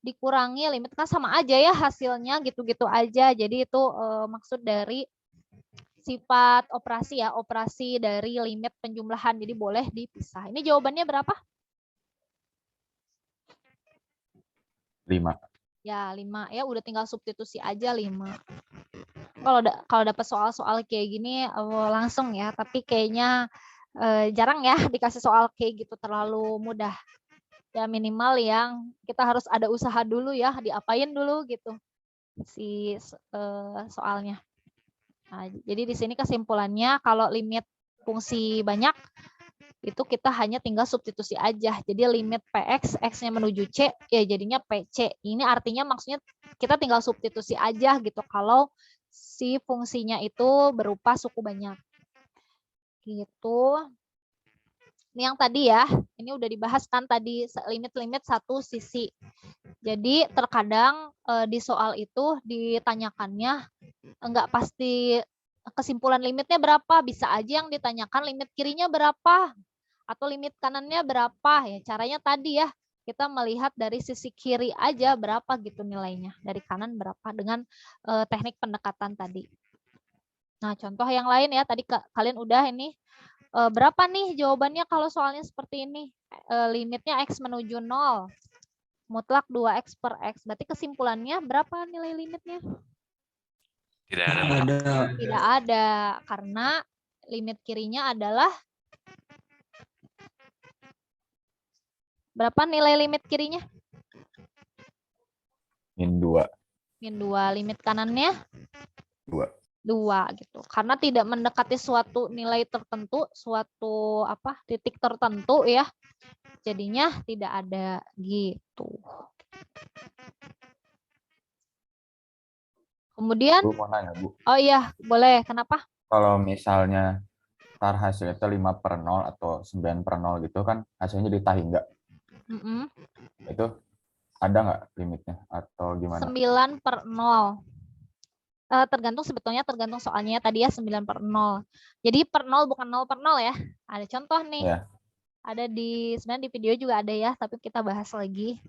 dikurangi limit, kan sama aja ya hasilnya, gitu-gitu aja. Jadi itu maksud dari sifat operasi ya, operasi dari limit penjumlahan. Jadi boleh dipisah. Ini jawabannya berapa? 5. Ya 5 ya, udah tinggal substitusi aja 5. Kalau dapat soal-soal kayak gini langsung ya, tapi kayaknya jarang ya dikasih soal kayak gitu terlalu mudah. Ya minimal yang kita harus ada usaha dulu ya, diapain dulu gitu si soalnya. Nah, jadi di sini kesimpulannya kalau limit fungsi banyak itu kita hanya tinggal substitusi aja. Jadi limit PX, X-nya menuju C, ya jadinya PC. Ini artinya maksudnya kita tinggal substitusi aja gitu kalau si fungsinya itu berupa suku banyak. Gitu. Ini yang tadi ya, ini udah dibahas kan tadi limit-limit satu sisi. Jadi terkadang di soal itu ditanyakannya enggak pasti kesimpulan limitnya berapa, bisa aja yang ditanyakan limit kirinya berapa atau limit kanannya berapa ya. Caranya tadi ya, kita melihat dari sisi kiri aja berapa gitu nilainya, dari kanan berapa dengan teknik pendekatan tadi. Nah, contoh yang lain ya, tadi kalian udah ini berapa nih jawabannya kalau soalnya seperti ini? Limitnya X menuju 0. Mutlak 2X per X. Berarti kesimpulannya berapa nilai limitnya? Tidak ada. Tidak ada. Karena limit kirinya adalah berapa nilai limit kirinya? Min 2. Min 2. Limit kanannya? 2. 2 gitu. Karena tidak mendekati suatu nilai tertentu, suatu titik tertentu ya. Jadinya tidak ada gitu. Kemudian Bu mau nanya, Bu. oh iya, boleh. Kenapa? Kalau misalnya tar hasilnya itu 5/0 atau 9/0 gitu kan hasilnya ditahi nggak? Itu ada nggak limitnya atau gimana? 9/0. Tergantung soalnya tadi ya 9/0. Jadi per 0 bukan 0/0 ya. Ada contoh nih. Ya. Ada sebenarnya di video juga ada ya, tapi kita bahas lagi.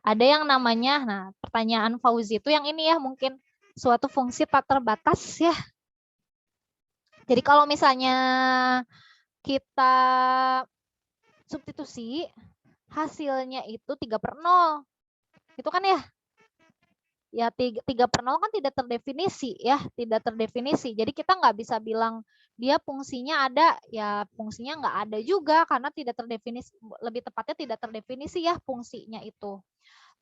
Ada yang namanya, nah pertanyaan Fauzi itu yang ini ya, mungkin suatu fungsi tak terbatas ya. Jadi kalau misalnya kita substitusi, hasilnya itu 3/0. Itu kan ya? Ya 3/0 kan tidak terdefinisi ya, tidak terdefinisi. Jadi kita nggak bisa bilang dia fungsinya ada, ya fungsinya nggak ada juga karena tidak terdefinisi, lebih tepatnya tidak terdefinisi ya fungsinya itu.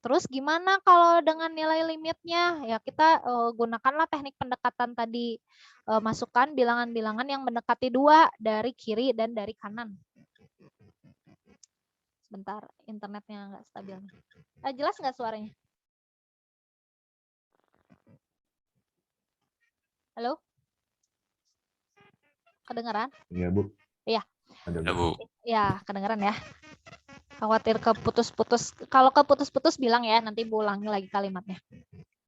Terus gimana kalau dengan nilai limitnya? Ya kita gunakanlah teknik pendekatan tadi, masukkan bilangan-bilangan yang mendekati 2 dari kiri dan dari kanan. Sebentar, internetnya nggak stabil. Jelas nggak suaranya? Halo? Kedengeran? Iya, Bu. Iya. Ada, Ya, Bu. Bu. Ya, kedengeran ya. Khawatir keputus-putus. Kalau keputus-putus bilang ya, nanti Bu ulangi lagi kalimatnya.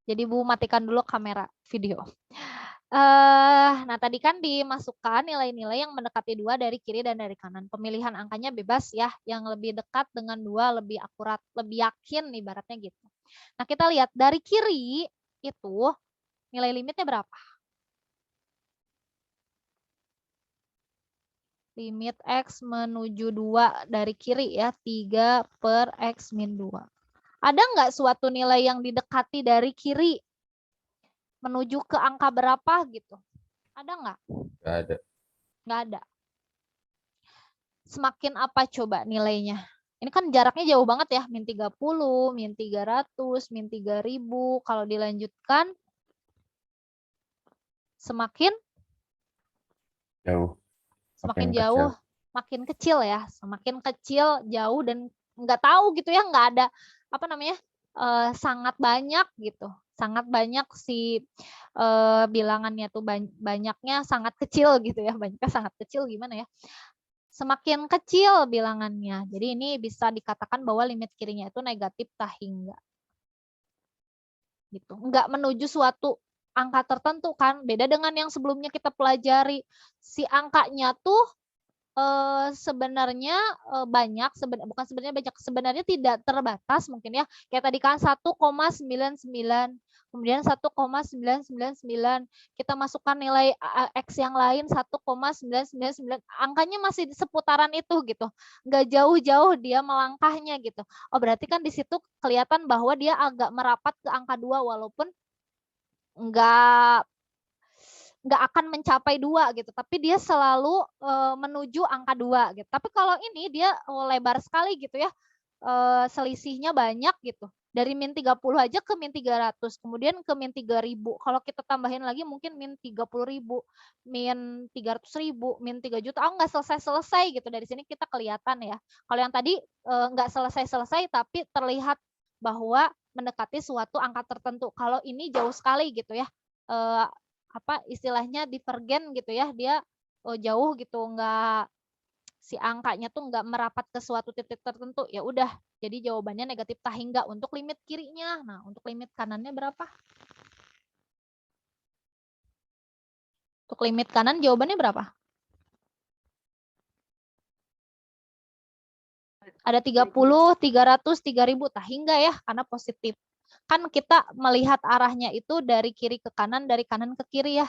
Jadi Bu matikan dulu kamera video. Nah tadi kan dimasukkan nilai-nilai yang mendekati 2 dari kiri dan dari kanan. Pemilihan angkanya bebas ya, yang lebih dekat dengan 2 lebih akurat, lebih yakin ibaratnya gitu. Nah kita lihat dari kiri itu nilai limitnya berapa? Limit X menuju 2 dari kiri ya, 3 per X min 2. Ada nggak suatu nilai yang didekati dari kiri menuju ke angka berapa gitu? Ada nggak? Nggak ada. Nggak ada. Semakin apa coba nilainya? Ini kan jaraknya jauh banget ya, min 30, min 300, min 3000. Kalau dilanjutkan, semakin Jauh. semakin Makin jauh, kecil. makin kecil ya. Semakin kecil, jauh, dan nggak tahu gitu ya, nggak ada apa namanya, sangat banyak gitu. Sangat banyak si bilangannya tuh banyaknya sangat kecil gitu ya. Banyaknya sangat kecil gimana ya? Semakin kecil bilangannya. Jadi ini bisa dikatakan bahwa limit kirinya itu negatif tak hingga. Gitu. Enggak menuju suatu angka tertentu kan. Beda dengan yang sebelumnya kita pelajari. Si angkanya tuh sebenarnya banyak, bukan sebenarnya banyak, sebenarnya tidak terbatas mungkin ya. Kayak tadi kan 1,99, kemudian 1,999, kita masukkan nilai X yang lain 1,999, angkanya masih di seputaran itu gitu. Nggak jauh-jauh dia melangkahnya gitu. Oh berarti kan di situ kelihatan bahwa dia agak merapat ke angka 2 walaupun nggak akan mencapai 2 gitu, tapi dia selalu menuju angka 2 gitu. Tapi kalau ini dia lebar sekali gitu ya, selisihnya banyak gitu. Dari min 30 aja ke min 300, kemudian ke min 3000. Kalau kita tambahin lagi mungkin min 30.000, min 300.000, min 3 juta. Oh nggak selesai-selesai gitu. Dari sini kita kelihatan ya. Kalau yang tadi nggak selesai-selesai tapi terlihat bahwa mendekati suatu angka tertentu. Kalau ini jauh sekali gitu ya. Apa istilahnya divergen gitu ya, dia jauh gitu, nggak, si angkanya tuh nggak merapat ke suatu titik tertentu, ya udah jadi jawabannya negatif tak hingga untuk limit kirinya. Nah untuk limit kanannya berapa? Untuk limit kanan jawabannya berapa? Ada 30, 300, 3000 tak hingga ya, karena positif. Kan kita melihat arahnya itu dari kiri ke kanan, dari kanan ke kiri ya.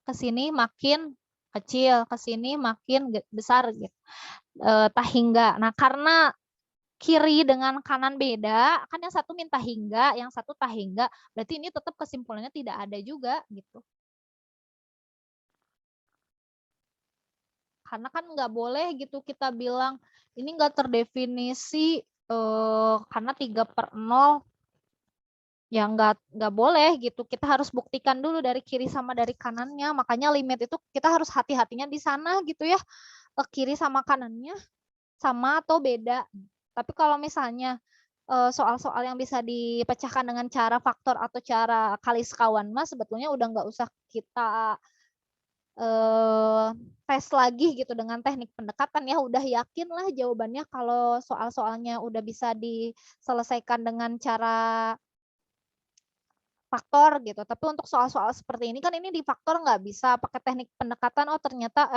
Ke sini makin kecil, ke sini makin besar gitu. Tak hingga. Nah, karena kiri dengan kanan beda, kan yang satu minta hingga, yang satu tak hingga, berarti ini tetap kesimpulannya tidak ada juga gitu. Karena kan nggak boleh gitu kita bilang ini nggak terdefinisi karena 3/0, ya nggak boleh gitu. Kita harus buktikan dulu dari kiri sama dari kanannya. Makanya limit itu kita harus hati-hatinya di sana gitu ya. Kiri sama kanannya sama atau beda. Tapi kalau misalnya soal-soal yang bisa dipecahkan dengan cara faktor atau cara kali sekawan mah sebetulnya udah nggak usah kita tes lagi gitu dengan teknik pendekatan ya, udah yakin lah jawabannya kalau soal-soalnya udah bisa diselesaikan dengan cara faktor gitu. Tapi untuk soal-soal seperti ini kan ini di faktor nggak bisa pakai teknik pendekatan. Oh ternyata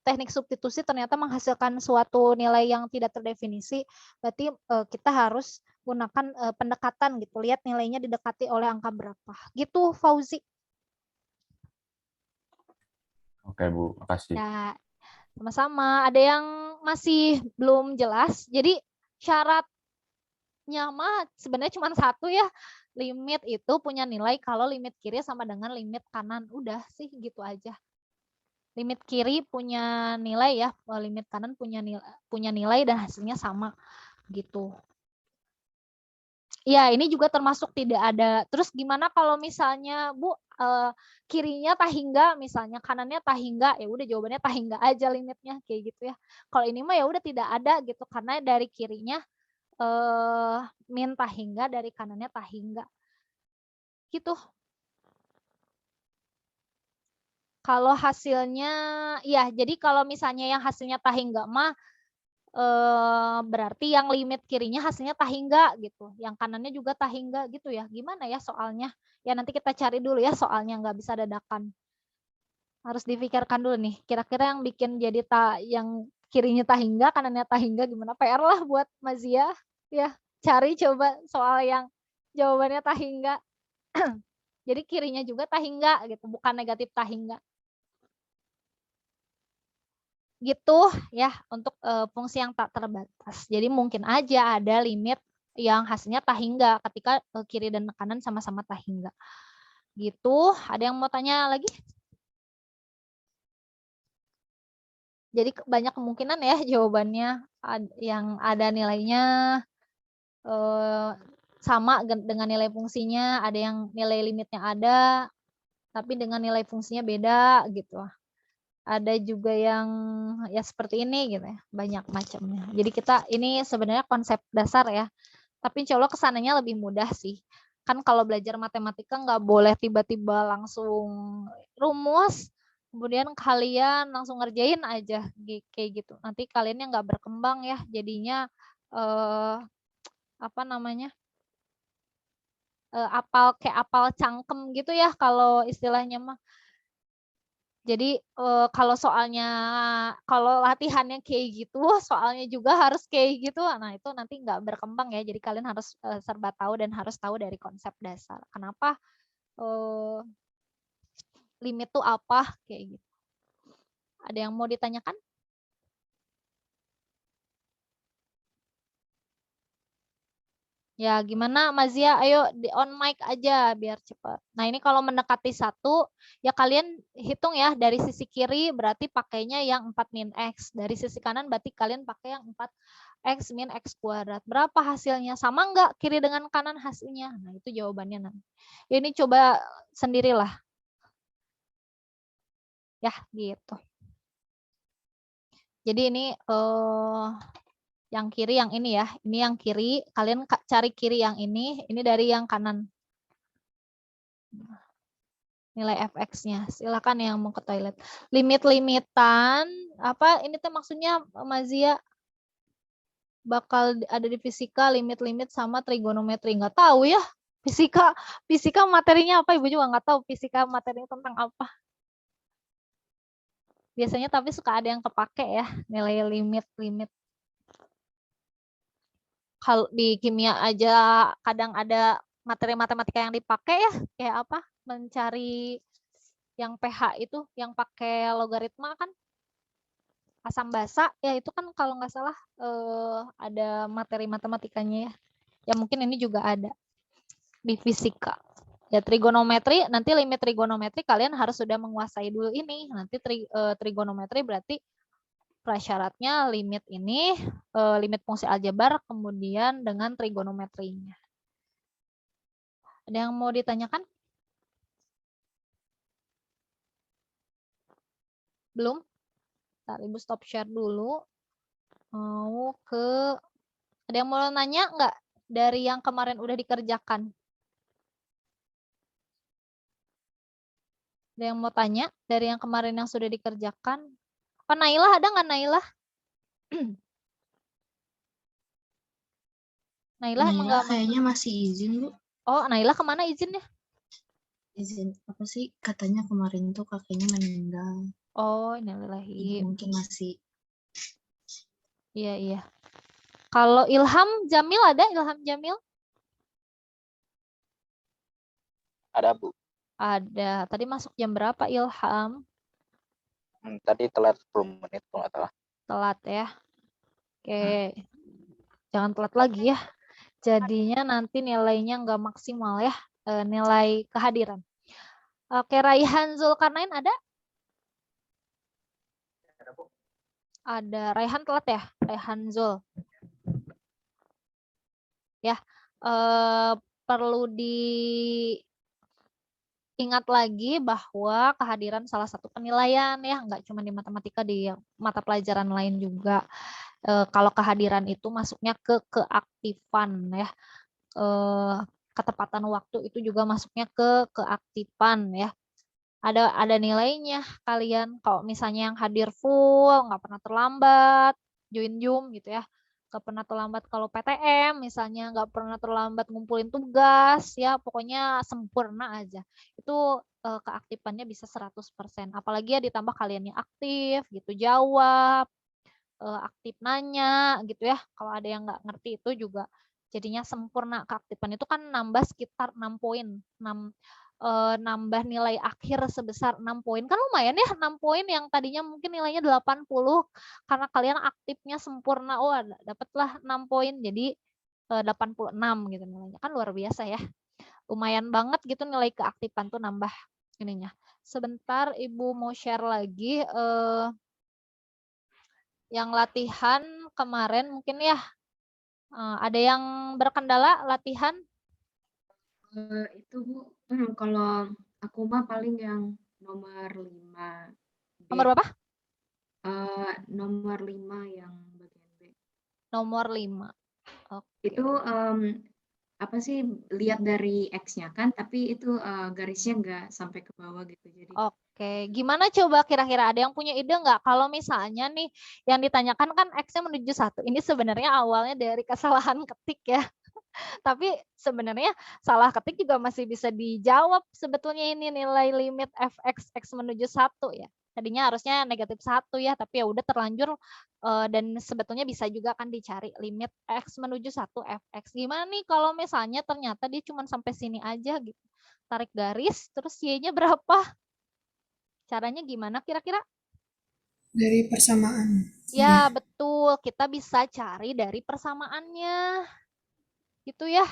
teknik substitusi ternyata menghasilkan suatu nilai yang tidak terdefinisi. Berarti kita harus gunakan pendekatan gitu. Lihat nilainya didekati oleh angka berapa. Gitu Fauzi. Oke Bu, makasih. Ya, sama-sama. Ada yang masih belum jelas. Jadi syaratnya mah sebenarnya cuma satu ya. Limit itu punya nilai kalau limit kiri sama dengan limit kanan. Udah sih gitu aja. Limit kiri punya nilai ya, limit kanan punya nilai dan hasilnya sama gitu. Ya, ini juga termasuk tidak ada. Terus gimana kalau misalnya Bu kirinya tak hingga, misalnya kanannya tak hingga, ya udah jawabannya tak hingga aja limitnya kayak gitu ya. Kalau ini mah ya udah tidak ada gitu karena dari kirinya min tak hingga, dari kanannya tak hingga. Gitu. Kalau hasilnya, ya jadi kalau misalnya yang hasilnya tahingga mah berarti yang limit kirinya hasilnya tahingga gitu. Yang kanannya juga tahingga gitu ya. Gimana ya soalnya? Ya nanti kita cari dulu ya soalnya, nggak bisa dadakan. Harus dipikirkan dulu nih. Kira-kira yang bikin jadi yang kirinya tahingga, kanannya tahingga gimana? PR lah buat Mazia. Ya, cari coba soal yang jawabannya tahingga. Jadi kirinya juga tahingga gitu, bukan negatif tahingga. Gitu ya untuk fungsi yang tak terbatas. Jadi mungkin aja ada limit yang hasilnya tahingga ketika kiri dan kanan sama-sama tahingga. Gitu. Ada yang mau tanya lagi? Jadi banyak kemungkinan ya jawabannya yang ada nilainya sama dengan nilai fungsinya, ada yang nilai limitnya ada, tapi dengan nilai fungsinya beda gitu. Ada juga yang ya seperti ini gitu ya, banyak macamnya. Jadi kita ini sebenarnya konsep dasar ya, tapi insya Allah kesananya lebih mudah sih. Kan kalau belajar matematika nggak boleh tiba-tiba langsung rumus, kemudian kalian langsung ngerjain aja kayak gitu. Nanti kaliannya nggak berkembang ya, jadinya apa namanya, apal cangkem gitu ya kalau istilahnya mah. Jadi kalau latihannya kayak gitu, soalnya juga harus kayak gitu. Nah itu nanti nggak berkembang ya. Jadi kalian harus serba tahu dan harus tahu dari konsep dasar. Kenapa limit tuh apa kayak gitu. Ada yang mau ditanyakan? Ya, gimana Mazia? Ayo di on mic aja biar cepat. Nah, ini kalau mendekati 1, ya kalian hitung ya dari sisi kiri berarti pakainya yang 4 min X. Dari sisi kanan berarti kalian pakai yang 4X min X kuadrat. Berapa hasilnya? Sama enggak kiri dengan kanan hasilnya? Nah, itu jawabannya nanti. Ini coba sendirilah. Ya, gitu. Jadi ini yang kiri yang ini ya, ini yang kiri, kalian cari kiri yang ini dari yang kanan. Nilai fx-nya, silakan yang mau ke toilet. Limit-limitan, apa ini tuh maksudnya Mazia? Bakal ada di fisika limit-limit sama trigonometri, nggak tahu ya. Fisika materinya apa, Ibu juga nggak tahu fisika materinya tentang apa. Biasanya tapi suka ada yang kepake ya, nilai limit-limit. Kalau di kimia aja kadang ada materi matematika yang dipakai ya, kayak apa? Mencari yang pH itu yang pakai logaritma kan, asam basa ya, itu kan kalau nggak salah ada materi matematikanya ya. Ya mungkin ini juga ada di fisika. Ya trigonometri, nanti limit trigonometri kalian harus sudah menguasai dulu ini. Nanti trigonometri berarti prasyaratnya limit ini, limit fungsi aljabar, kemudian dengan trigonometrinya. Ada yang mau ditanyakan? Belum? Ntar Ibu stop share dulu. Mau ke, ada yang mau nanya nggak dari yang kemarin udah dikerjakan? Ada yang mau tanya dari yang kemarin yang sudah dikerjakan? Apa Nailah, ada nggak Nailah? Nailah emang nggak kayaknya masih izin, Bu. Oh, Nailah kemana izinnya? Izin apa sih? Katanya kemarin tuh kakeknya meninggal. Oh, innalillahi. Mungkin masih. Iya, iya. Kalau Ilham Jamil ada? Ilham Jamil? Ada, Bu. Ada. Tadi masuk jam berapa Ilham? Tadi telat 10 menit kalau nggak salah. Telat ya. Oke. Jangan telat lagi ya. Jadinya nanti nilainya nggak maksimal ya. Nilai kehadiran. Oke, Raihan Zulkarnain ada? Ada. Raihan telat ya? Raihan Zul. Ya. Perlu diingat lagi bahwa kehadiran salah satu penilaian ya, nggak cuma di matematika, di mata pelajaran lain juga. Kalau kehadiran itu masuknya ke keaktifan ya, ketepatan waktu itu juga masuknya ke keaktifan ya. ada nilainya kalian. Kalau misalnya yang hadir full, nggak pernah terlambat, join Zoom gitu ya, nggak pernah terlambat kalau PTM misalnya, nggak pernah terlambat ngumpulin tugas, ya pokoknya sempurna aja. Itu keaktifannya bisa 100%. Apalagi ya ditambah kalian yang aktif gitu, jawab, aktif nanya gitu ya. Kalau ada yang nggak ngerti itu juga jadinya sempurna. Keaktifan itu kan nambah sekitar 6 poin. Nambah nilai akhir sebesar 6 poin. Kan lumayan ya 6 poin yang tadinya mungkin nilainya 80 karena kalian aktifnya sempurna. Oh, dapatlah 6 poin jadi 86 gitu nilainya. Kan luar biasa ya. Lumayan banget gitu nilai keaktifan tuh nambah ininya. Sebentar Ibu mau share lagi yang latihan kemarin mungkin ya. Ada yang berkendala latihan? Itu Bu, kalau aku mah paling yang nomor 5. Nomor berapa? Nomor 5 yang bagian B. Nomor 5. Oke. Itu apa sih, lihat dari X-nya kan, tapi itu garisnya nggak sampai ke bawah gitu. Jadi Oke, gimana coba kira-kira ada yang punya ide nggak kalau misalnya nih yang ditanyakan kan X-nya menuju 1. Ini sebenarnya awalnya dari kesalahan ketik ya. Tapi sebenarnya salah ketik juga masih bisa dijawab sebetulnya ini nilai limit fx x menuju 1 ya. Tadinya harusnya negatif 1 ya, tapi ya udah terlanjur dan sebetulnya bisa juga kan dicari limit x menuju 1 fx. Gimana nih kalau misalnya ternyata dia cuma sampai sini aja gitu. Tarik garis terus y-nya berapa? Caranya gimana kira-kira? Dari persamaan. Ya, betul. Kita bisa cari dari persamaannya. Gitu ya.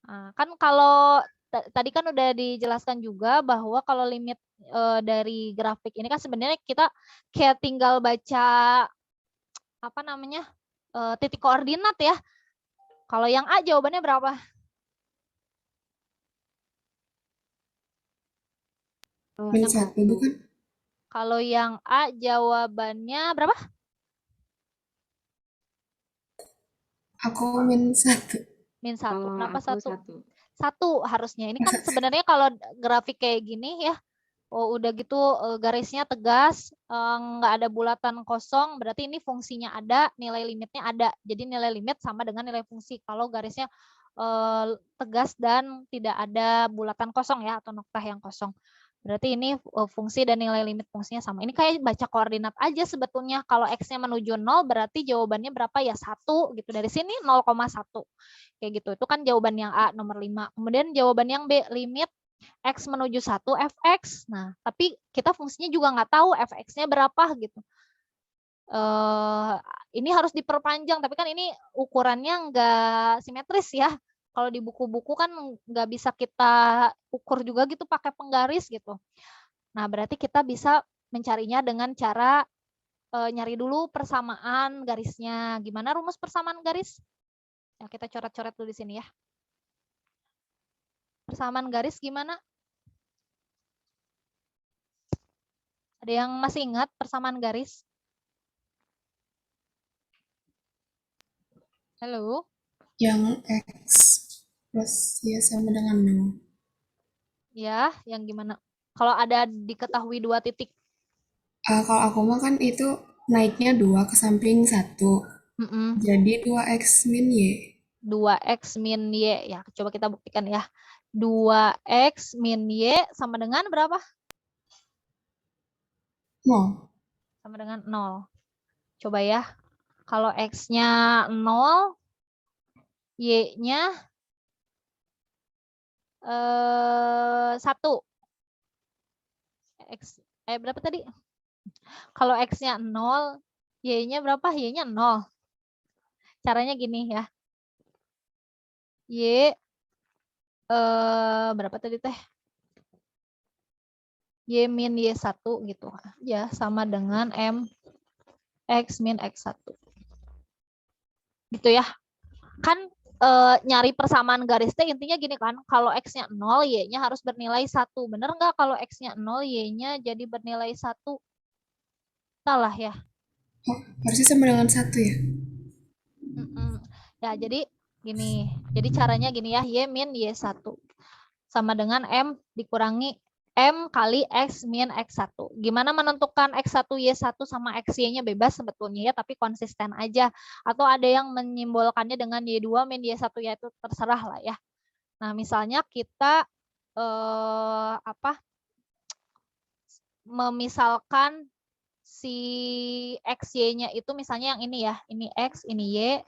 Nah, kan kalau tadi kan udah dijelaskan juga bahwa kalau limit dari grafik ini kan sebenarnya kita kayak tinggal baca apa namanya titik koordinat ya. Kalau yang A jawabannya berapa? Min 1 bukan? Kalau yang A jawabannya berapa? Aku min 1. Min 1. Kenapa aku 1? 1 harusnya. Ini kan sebenarnya kalau grafik kayak gini ya, udah gitu garisnya tegas, nggak ada bulatan kosong, berarti ini fungsinya ada, nilai limitnya ada. Jadi nilai limit sama dengan nilai fungsi. Kalau garisnya tegas dan tidak ada bulatan kosong ya, atau noktah yang kosong. Berarti ini fungsi dan nilai limit fungsinya sama. Ini kayak baca koordinat aja sebetulnya. Kalau X-nya menuju 0, berarti jawabannya berapa ya? 1 gitu. Dari sini 0,1. Kayak gitu. Itu kan jawaban yang A, nomor 5. Kemudian jawaban yang B, limit X menuju 1 fx. Nah, tapi kita fungsinya juga nggak tahu fx-nya berapa gitu. Ini harus diperpanjang, tapi kan ini ukurannya nggak simetris ya. Kalau di buku-buku kan nggak bisa kita ukur juga gitu pakai penggaris gitu. Nah, berarti kita bisa mencarinya dengan cara nyari dulu persamaan garisnya. Gimana rumus persamaan garis? Ya, kita coret-coret dulu di sini ya. Persamaan garis gimana? Ada yang masih ingat persamaan garis? Halo? Yang X plus Y sama dengan 0. Ya, yang gimana? Kalau ada diketahui 2 titik. Kalau aku mah kan itu naiknya 2 ke samping 1. Jadi 2X min Y. 2X min Y. Ya, coba kita buktikan ya. 2X min Y sama dengan berapa? 0. Sama dengan 0. Coba ya. Kalau X-nya 0, Y-nya 1. Berapa tadi? Kalau X-nya 0, Y-nya berapa? Y-nya 0. Caranya gini ya. Y berapa tadi teh? Y min Y1 gitu ya, sama dengan M X min X1. Gitu ya. Kan nyari persamaan garis teh intinya gini kan, kalau X-nya 0, Y-nya harus bernilai 1. Bener nggak kalau X-nya 0, Y-nya jadi bernilai 1? Salah ya? Oh, harusnya sama dengan 1 ya? Ya, jadi gini. Jadi caranya gini ya, Y min Y1 sama dengan M dikurangi M kali X min X1. Gimana menentukan X1 Y1 sama XY-nya bebas sebetulnya ya, tapi konsisten aja. Atau ada yang menyimbolkannya dengan Y2 min Y1, ya itu terserah lah ya. Nah, misalnya kita memisalkan si XY-nya itu misalnya yang ini ya, ini X, ini Y,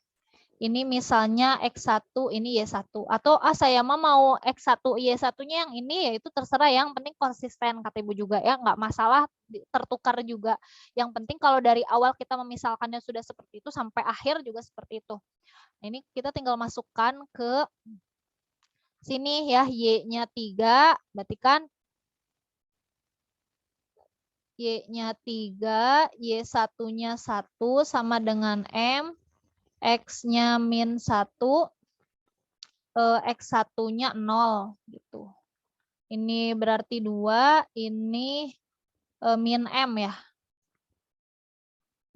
ini misalnya X1, ini Y1. Atau saya mau X1, Y1-nya yang ini, ya itu terserah, yang penting konsisten, kata Ibu juga ya, nggak masalah tertukar juga. Yang penting kalau dari awal kita memisalkannya sudah seperti itu, sampai akhir juga seperti itu. Nah, ini kita tinggal masukkan ke sini ya, Y-nya 3, berarti kan Y-nya 3, Y1-nya 1 sama dengan M, X-nya min 1, X1-nya 0 gitu. Ini berarti 2, ini min M ya.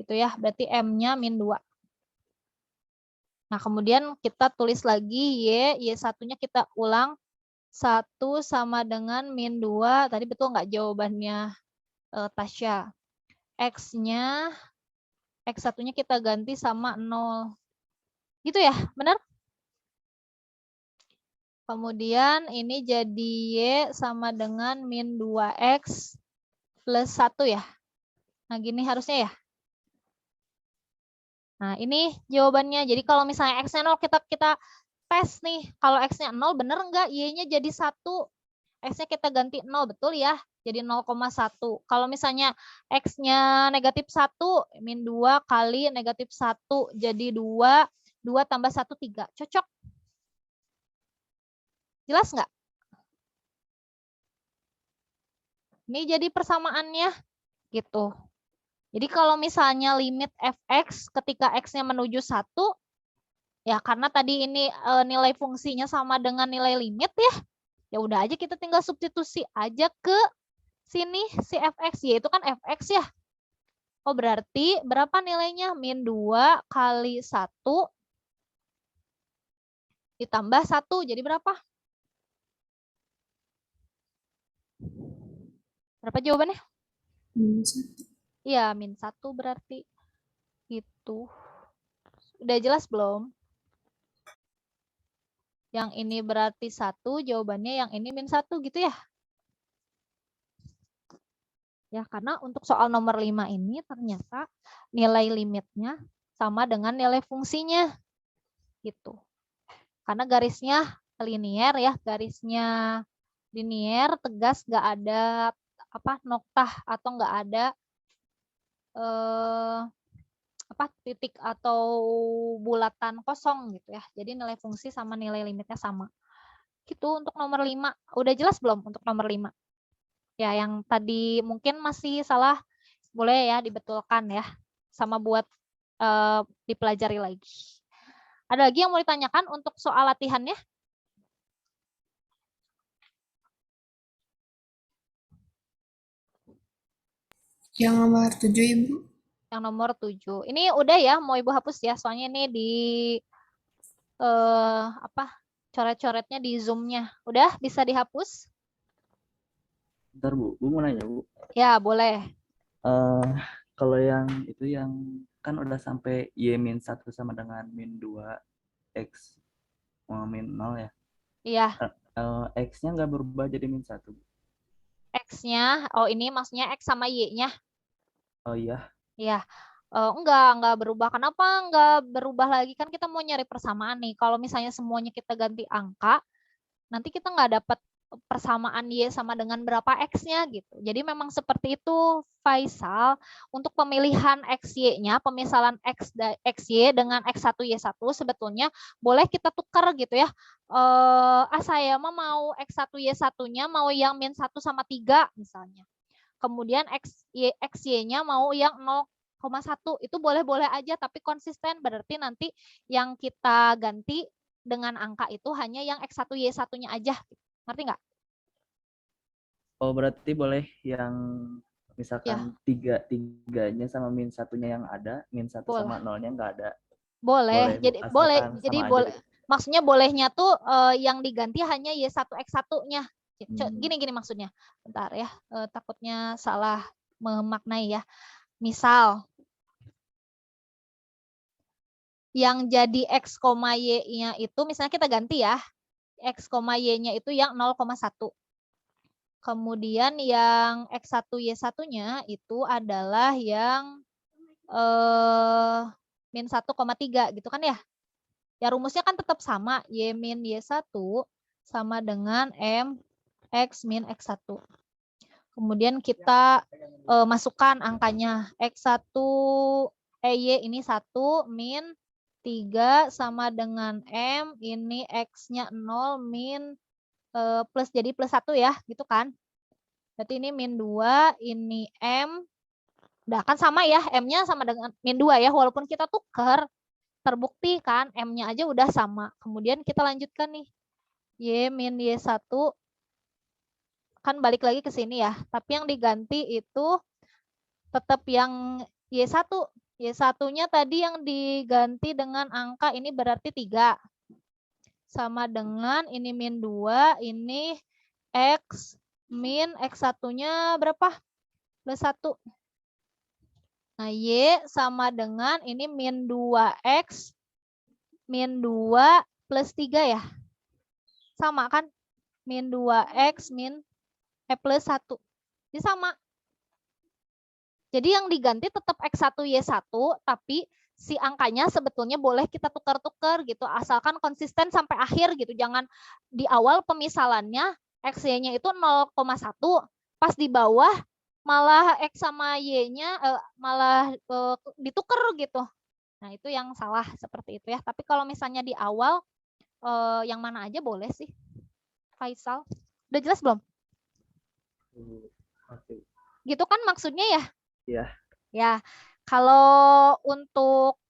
Gitu ya, berarti M-nya min 2. Nah, kemudian kita tulis lagi Y1-nya kita ulang 1 sama dengan min 2. Tadi betul nggak jawabannya Tasya? X-nya, X1-nya kita ganti sama 0. Gitu ya, benar? Kemudian ini jadi Y sama dengan min 2X plus 1 ya. Nah, gini harusnya ya. Nah, ini jawabannya. Jadi kalau misalnya X-nya 0, kita tes nih. Kalau X-nya 0, bener nggak? Y-nya jadi 1. X-nya kita ganti 0, betul ya? Jadi 0,1. Kalau misalnya X-nya negatif 1, min 2 kali negatif 1, jadi 2. 2 tambah 1, 3. Cocok? Jelas nggak? Ini jadi persamaannya. Gitu. Jadi kalau misalnya limit fx ketika x-nya menuju 1, ya karena tadi ini nilai fungsinya sama dengan nilai limit ya. Ya udah aja kita tinggal substitusi aja ke sini si fx, yaitu kan fx ya. Oh, berarti berapa nilainya? Min 2 kali 1 ditambah 1, jadi berapa? Berapa jawabannya? Min 1. Iya, min 1 berarti. Gitu. Udah jelas belum? Yang ini berarti 1, jawabannya yang ini min 1 gitu ya. Ya, karena untuk soal nomor 5 ini ternyata nilai limitnya sama dengan nilai fungsinya. Gitu. Karena garisnya linier ya, garisnya linier, tegas, nggak ada noktah atau nggak ada titik atau bulatan kosong gitu ya. Jadi nilai fungsi sama nilai limitnya sama. Gitu untuk nomor 5. Udah jelas belum untuk nomor 5? Ya, yang tadi mungkin masih salah, boleh ya dibetulkan ya. Sama buat dipelajari lagi. Ada lagi yang mau ditanyakan untuk soal latihannya? Yang nomor 7, Ibu. Yang nomor 7. Ini udah ya, mau Ibu hapus ya, soalnya ini di coret-coretnya di Zoom-nya. Udah bisa dihapus? Bentar Bu mau nanya Bu. Ya, boleh. Kalau yang itu yang kan udah sampai Y min 1 sama dengan min 2 X min 0 ya. Iya. X-nya nggak berubah jadi min 1. X-nya, oh ini maksudnya X sama Y-nya. Oh iya. Iya. Enggak berubah. Kenapa enggak berubah lagi? Kan kita mau nyari persamaan nih. Kalau misalnya semuanya kita ganti angka, nanti kita nggak dapat persamaan Y sama dengan berapa X-nya gitu. Jadi memang seperti itu, Faisal. Untuk pemilihan XY-nya, pemisalan XY dengan X1 Y1 sebetulnya boleh kita tukar gitu ya. Saya mau X1 Y1-nya mau yang min 1 sama 3 misalnya. Kemudian XY-nya mau yang 0,1. Itu boleh-boleh aja tapi konsisten, berarti nanti yang kita ganti dengan angka itu hanya yang X1 Y1-nya aja. Ngerti nggak? Oh, berarti boleh yang misalkan ya. Tiganya sama min 1-nya yang ada, min 1 boleh. Sama 0-nya nggak ada. Boleh. Jadi boleh. Jadi boleh. Gitu. Maksudnya bolehnya tuh yang diganti hanya Y1 X1-nya. Gini maksudnya. Bentar ya, takutnya salah memaknai ya. Misal, yang jadi X, Y-nya itu, misalnya kita ganti ya, X, Y-nya itu yang 0,1. Kemudian yang X1, Y1-nya itu adalah yang min 1,3 gitu kan ya. Ya rumusnya kan tetap sama, Y min Y1 sama dengan M X min X1. Kemudian kita masukkan angkanya. X1 Y ini 1 min 3 sama dengan M, ini X-nya 0 min plus jadi plus 1 ya, gitu kan. Berarti ini min 2, ini M. Udah kan sama ya, M-nya sama dengan min 2 ya, walaupun kita tuker, terbukti kan M-nya aja udah sama. Kemudian kita lanjutkan nih. Y min Y1 kan balik lagi ke sini ya. Tapi yang diganti itu tetap yang Y1. Y1-nya tadi yang diganti dengan angka ini berarti 3. Sama dengan ini min 2, ini X min X1-nya berapa? Plus 1. Nah, Y sama dengan ini min 2X min 2 plus 3 ya. Sama kan? Min 2X min plus 1. Jadi sama. Jadi yang diganti tetap X1, Y1, tapi si angkanya sebetulnya boleh kita tukar-tukar gitu. Asalkan konsisten sampai akhir gitu. Jangan di awal pemisalannya X-Y-nya itu 0,1. Pas di bawah malah X sama Y-nya malah ditukar gitu. Nah, itu yang salah seperti itu ya. Tapi kalau misalnya di awal yang mana aja boleh sih. Faisal, udah jelas belum? Oke. Gitu kan maksudnya ya? Iya. Ya, kalau untuk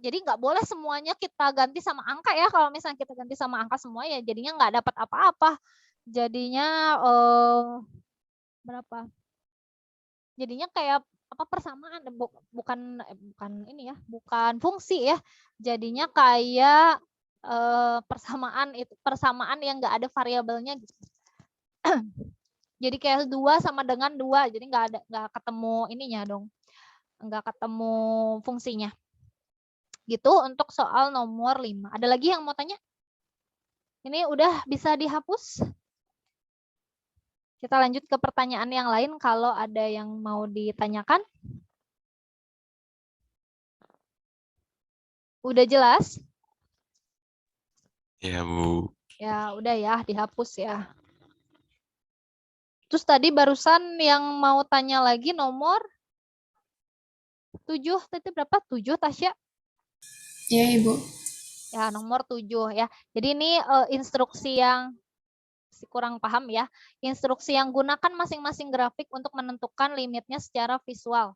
jadi nggak boleh semuanya kita ganti sama angka ya. Kalau misalnya kita ganti sama angka semua ya jadinya nggak dapat apa-apa. Jadinya berapa? Jadinya kayak apa persamaan, bukan ini ya, bukan fungsi ya. Jadinya kayak persamaan yang nggak ada variabelnya gitu. Jadi kayak 2 sama dengan 2, jadi nggak ketemu ininya dong, nggak ketemu fungsinya. Gitu untuk soal nomor 5. Ada lagi yang mau tanya? Ini udah bisa dihapus? Kita lanjut ke pertanyaan yang lain kalau ada yang mau ditanyakan. Udah jelas? Ya, Bu. Ya, udah ya, dihapus ya. Terus tadi barusan yang mau tanya lagi nomor 7, tadi berapa? 7, Tasya? Ya, Ibu. Ya, nomor 7 ya. Jadi ini instruksi yang kurang paham ya. Instruksi yang gunakan masing-masing grafik untuk menentukan limitnya secara visual.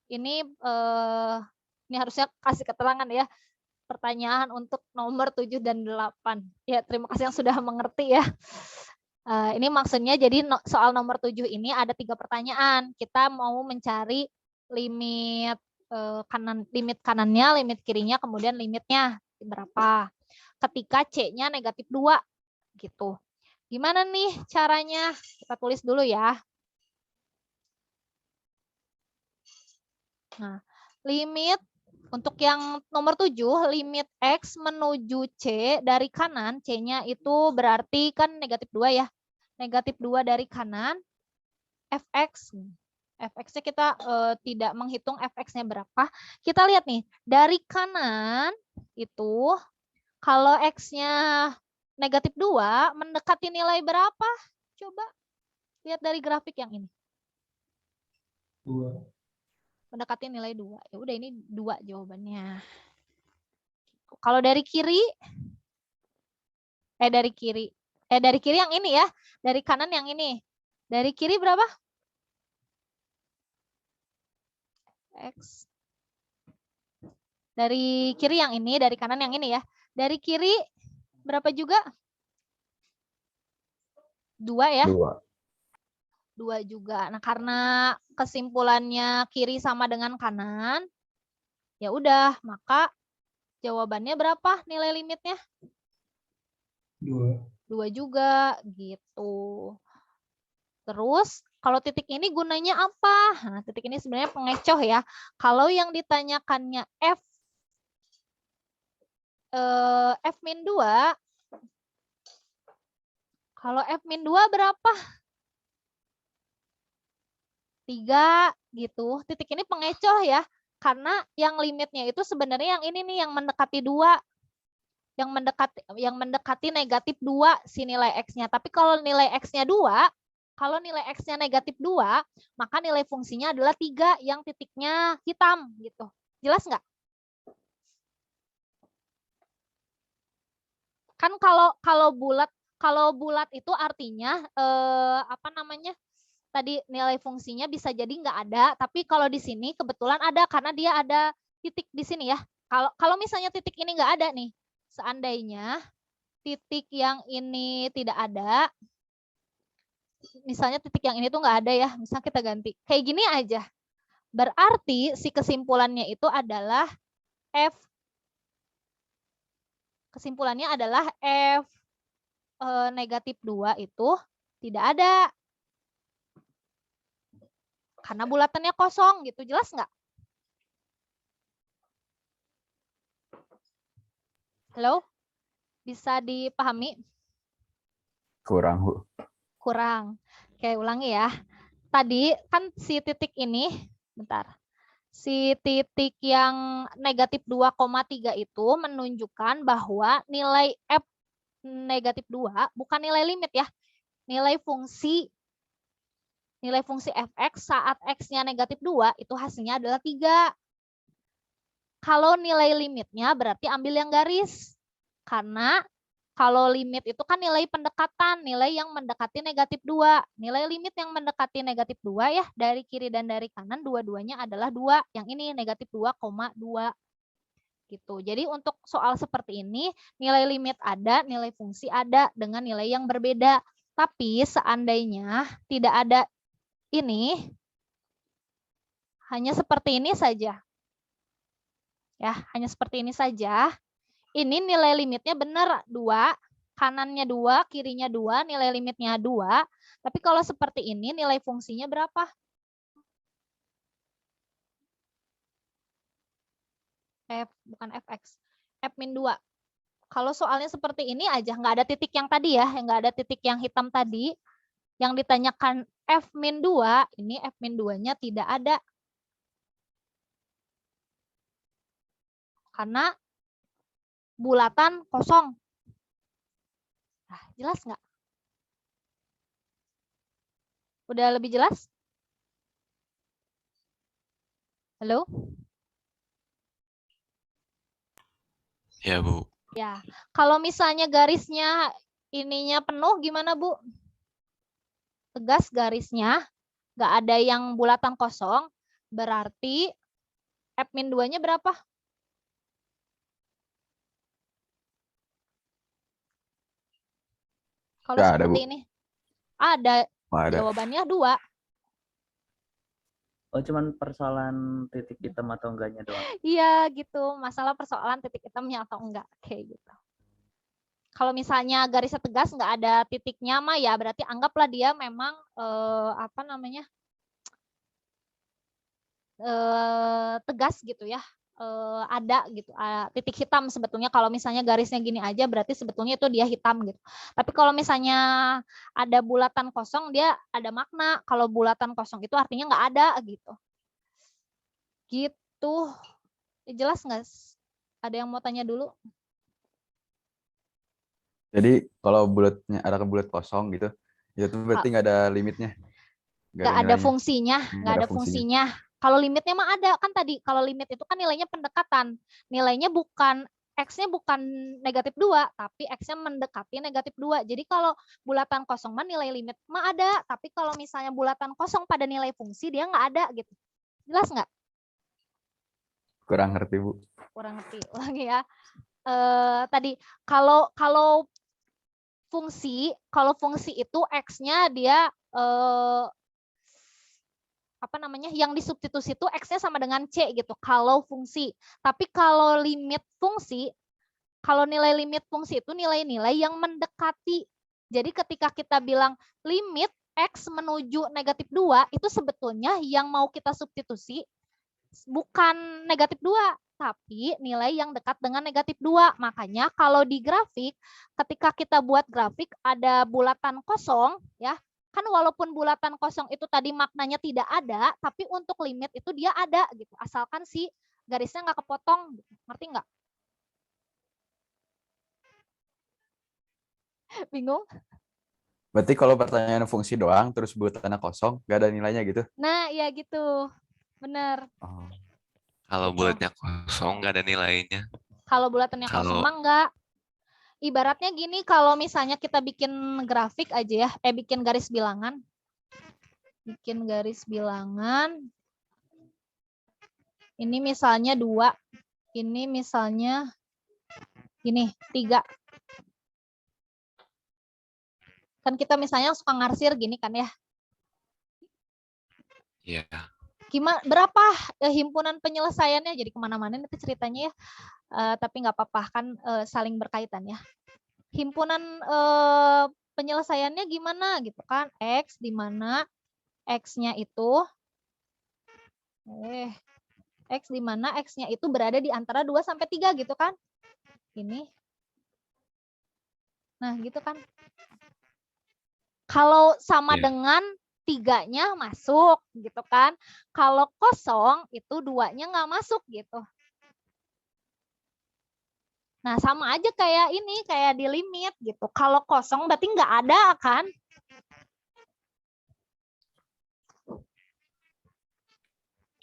Ini harusnya kasih keterangan ya. Pertanyaan untuk nomor 7 dan 8. Ya, terima kasih yang sudah mengerti ya. Ini maksudnya jadi soal nomor 7 ini ada 3 pertanyaan. Kita mau mencari limit limit kanannya, limit kirinya, kemudian limitnya berapa. Ketika C-nya negatif 2 gitu. Gimana nih caranya? Kita tulis dulu ya. Nah, limit untuk yang nomor 7, limit X menuju C dari kanan, C-nya itu berarti kan negatif 2 ya. Negatif 2 dari kanan, Fx. Fx-nya kita tidak menghitung Fx-nya berapa. Kita lihat nih, dari kanan itu, kalau X-nya negatif 2, mendekati nilai berapa? Coba lihat dari grafik yang ini. 2. Mendekati nilai 2. Ya udah ini 2 jawabannya. Kalau dari kiri dari kiri yang ini ya. Dari kanan yang ini. Dari kiri berapa? X. Dari kiri yang ini, dari kanan yang ini ya. Dari kiri berapa juga? 2 ya? 2 juga. Nah, karena kesimpulannya kiri sama dengan kanan, ya udah, maka jawabannya berapa nilai limitnya? 2. 2 juga gitu. Terus kalau titik ini gunanya apa? Nah, titik ini sebenarnya pengecoh ya. Kalau yang ditanyakannya F-2, kalau F-2 berapa? 3 gitu. Titik ini pengecoh ya. Karena yang limitnya itu sebenarnya yang ini nih, yang mendekati 2. Yang mendekati negatif 2 si nilai X-nya. Tapi kalau nilai X-nya 2, kalau nilai X-nya negatif 2, maka nilai fungsinya adalah 3 yang titiknya hitam gitu. Jelas nggak? Kan kalau bulat itu artinya apa namanya? Tadi nilai fungsinya bisa jadi nggak ada, tapi kalau di sini kebetulan ada karena dia ada titik di sini ya. Kalau misalnya titik ini nggak ada nih, seandainya titik yang ini tidak ada, misalnya titik yang ini tuh nggak ada ya, misalnya kita ganti kayak gini aja, berarti si kesimpulannya itu adalah kesimpulannya adalah F negatif 2 itu tidak ada. Karena bulatannya kosong gitu, jelas nggak? Halo? Bisa dipahami? Kurang, Bu. Kurang. Oke, ulangi ya. Tadi kan si titik ini, bentar. Si titik yang negatif 2,3 itu menunjukkan bahwa nilai F negatif 2 bukan nilai limit ya. Nilai fungsi fx saat x-nya negatif 2 itu hasilnya adalah 3. Kalau nilai limitnya berarti ambil yang garis. Karena kalau limit itu kan nilai pendekatan, nilai yang mendekati negatif 2. Nilai limit yang mendekati negatif 2 ya, dari kiri dan dari kanan dua-duanya adalah 2. Yang ini negatif 2,2. Gitu. Jadi untuk soal seperti ini, nilai limit ada, nilai fungsi ada dengan nilai yang berbeda. Tapi seandainya tidak ada ini, hanya seperti ini saja. Ya, hanya seperti ini saja. Ini nilai limitnya benar 2, kanannya 2, kirinya 2, nilai limitnya 2. Tapi kalau seperti ini nilai fungsinya berapa? Bukan fx, f-2. Kalau soalnya seperti ini aja, nggak ada titik yang tadi ya, nggak ada titik yang hitam tadi, yang ditanyakan f-2, ini f-2-nya tidak ada. Karena bulatan kosong. Nah, jelas nggak? Udah lebih jelas? Halo? Ya, Bu. Ya, kalau misalnya garisnya ininya penuh gimana, Bu? Tegas garisnya, nggak ada yang bulatan kosong, berarti f-2-nya berapa? Kalau Nggak ada, seperti Bu. ini. Ada. Nggak ada. Jawabannya 2. Oh, cuman persoalan titik hitam atau enggaknya doang. Iya, gitu. Masalah persoalan titik hitamnya atau enggak. Kayak gitu. Kalau misalnya garisnya tegas, nggak ada titiknya mah ya, berarti anggaplah dia memang apa namanya, tegas gitu ya. Ada gitu, titik hitam sebetulnya. Kalau misalnya garisnya gini aja berarti sebetulnya itu dia hitam gitu. Tapi kalau misalnya ada bulatan kosong dia ada makna. Kalau bulatan kosong itu artinya nggak ada gitu. Gitu. Jelas nggak? Ada yang mau tanya dulu? Jadi kalau bulatnya ada bulat kosong gitu, itu berarti nggak ada limitnya. Nggak ada fungsinya, nggak ada fungsinya. Kalau limitnya mah ada kan tadi. Kalau limit itu kan nilainya pendekatan. Nilainya bukan X-nya bukan negatif 2, tapi X-nya mendekati negatif 2. Jadi kalau bulatan kosong mah nilai limit mah ada. Tapi kalau misalnya bulatan kosong pada nilai fungsi dia nggak ada gitu. Jelas nggak? Kurang ngerti, Bu. Kurang ngerti. Ulangi ya. Tadi kalau fungsi itu X-nya dia apa namanya, yang disubstitusi itu X-nya sama dengan C gitu kalau fungsi. Tapi kalau limit fungsi, kalau nilai limit fungsi itu nilai-nilai yang mendekati Jadi ketika kita bilang limit X menuju negatif 2, itu sebetulnya yang mau kita substitusi bukan negatif 2, tapi nilai yang dekat dengan negatif 2. Makanya kalau di grafik, ketika kita buat grafik ada bulatan kosong, ya kan walaupun bulatan kosong itu tadi maknanya tidak ada, tapi untuk limit itu dia ada gitu. Asalkan si garisnya nggak kepotong, gitu. Ngerti nggak? Bingung? Berarti kalau pertanyaan fungsi doang, terus bulatannya kosong, nggak ada nilainya gitu? Nah, ya gitu. Benar. Oh. Kalau Gitu. bulatnya kosong nggak ada nilainya. Kalau bulatannya kosong Kalau mah enggak. Ibaratnya gini, kalau misalnya kita bikin grafik aja ya, bikin garis bilangan. Bikin garis bilangan. Ini misalnya 2. Ini misalnya gini, 3. Kan kita misalnya suka ngarsir gini kan ya. ya Gimana, berapa himpunan penyelesaiannya? Jadi kemana-mana itu ceritanya ya. Tapi nggak apa-apa kan saling berkaitan ya. Himpunan penyelesaiannya gimana gitu kan? X di mana X-nya itu X di mana X-nya itu berada di antara 2 sampai 3 gitu kan? Ini. Nah, gitu kan. Kalau sama Iya. dengan 3-nya masuk gitu kan. Kalau kosong itu 2-nya nggak masuk gitu. Nah, sama aja kayak ini, kayak di limit gitu. Kalau kosong berarti nggak ada kan?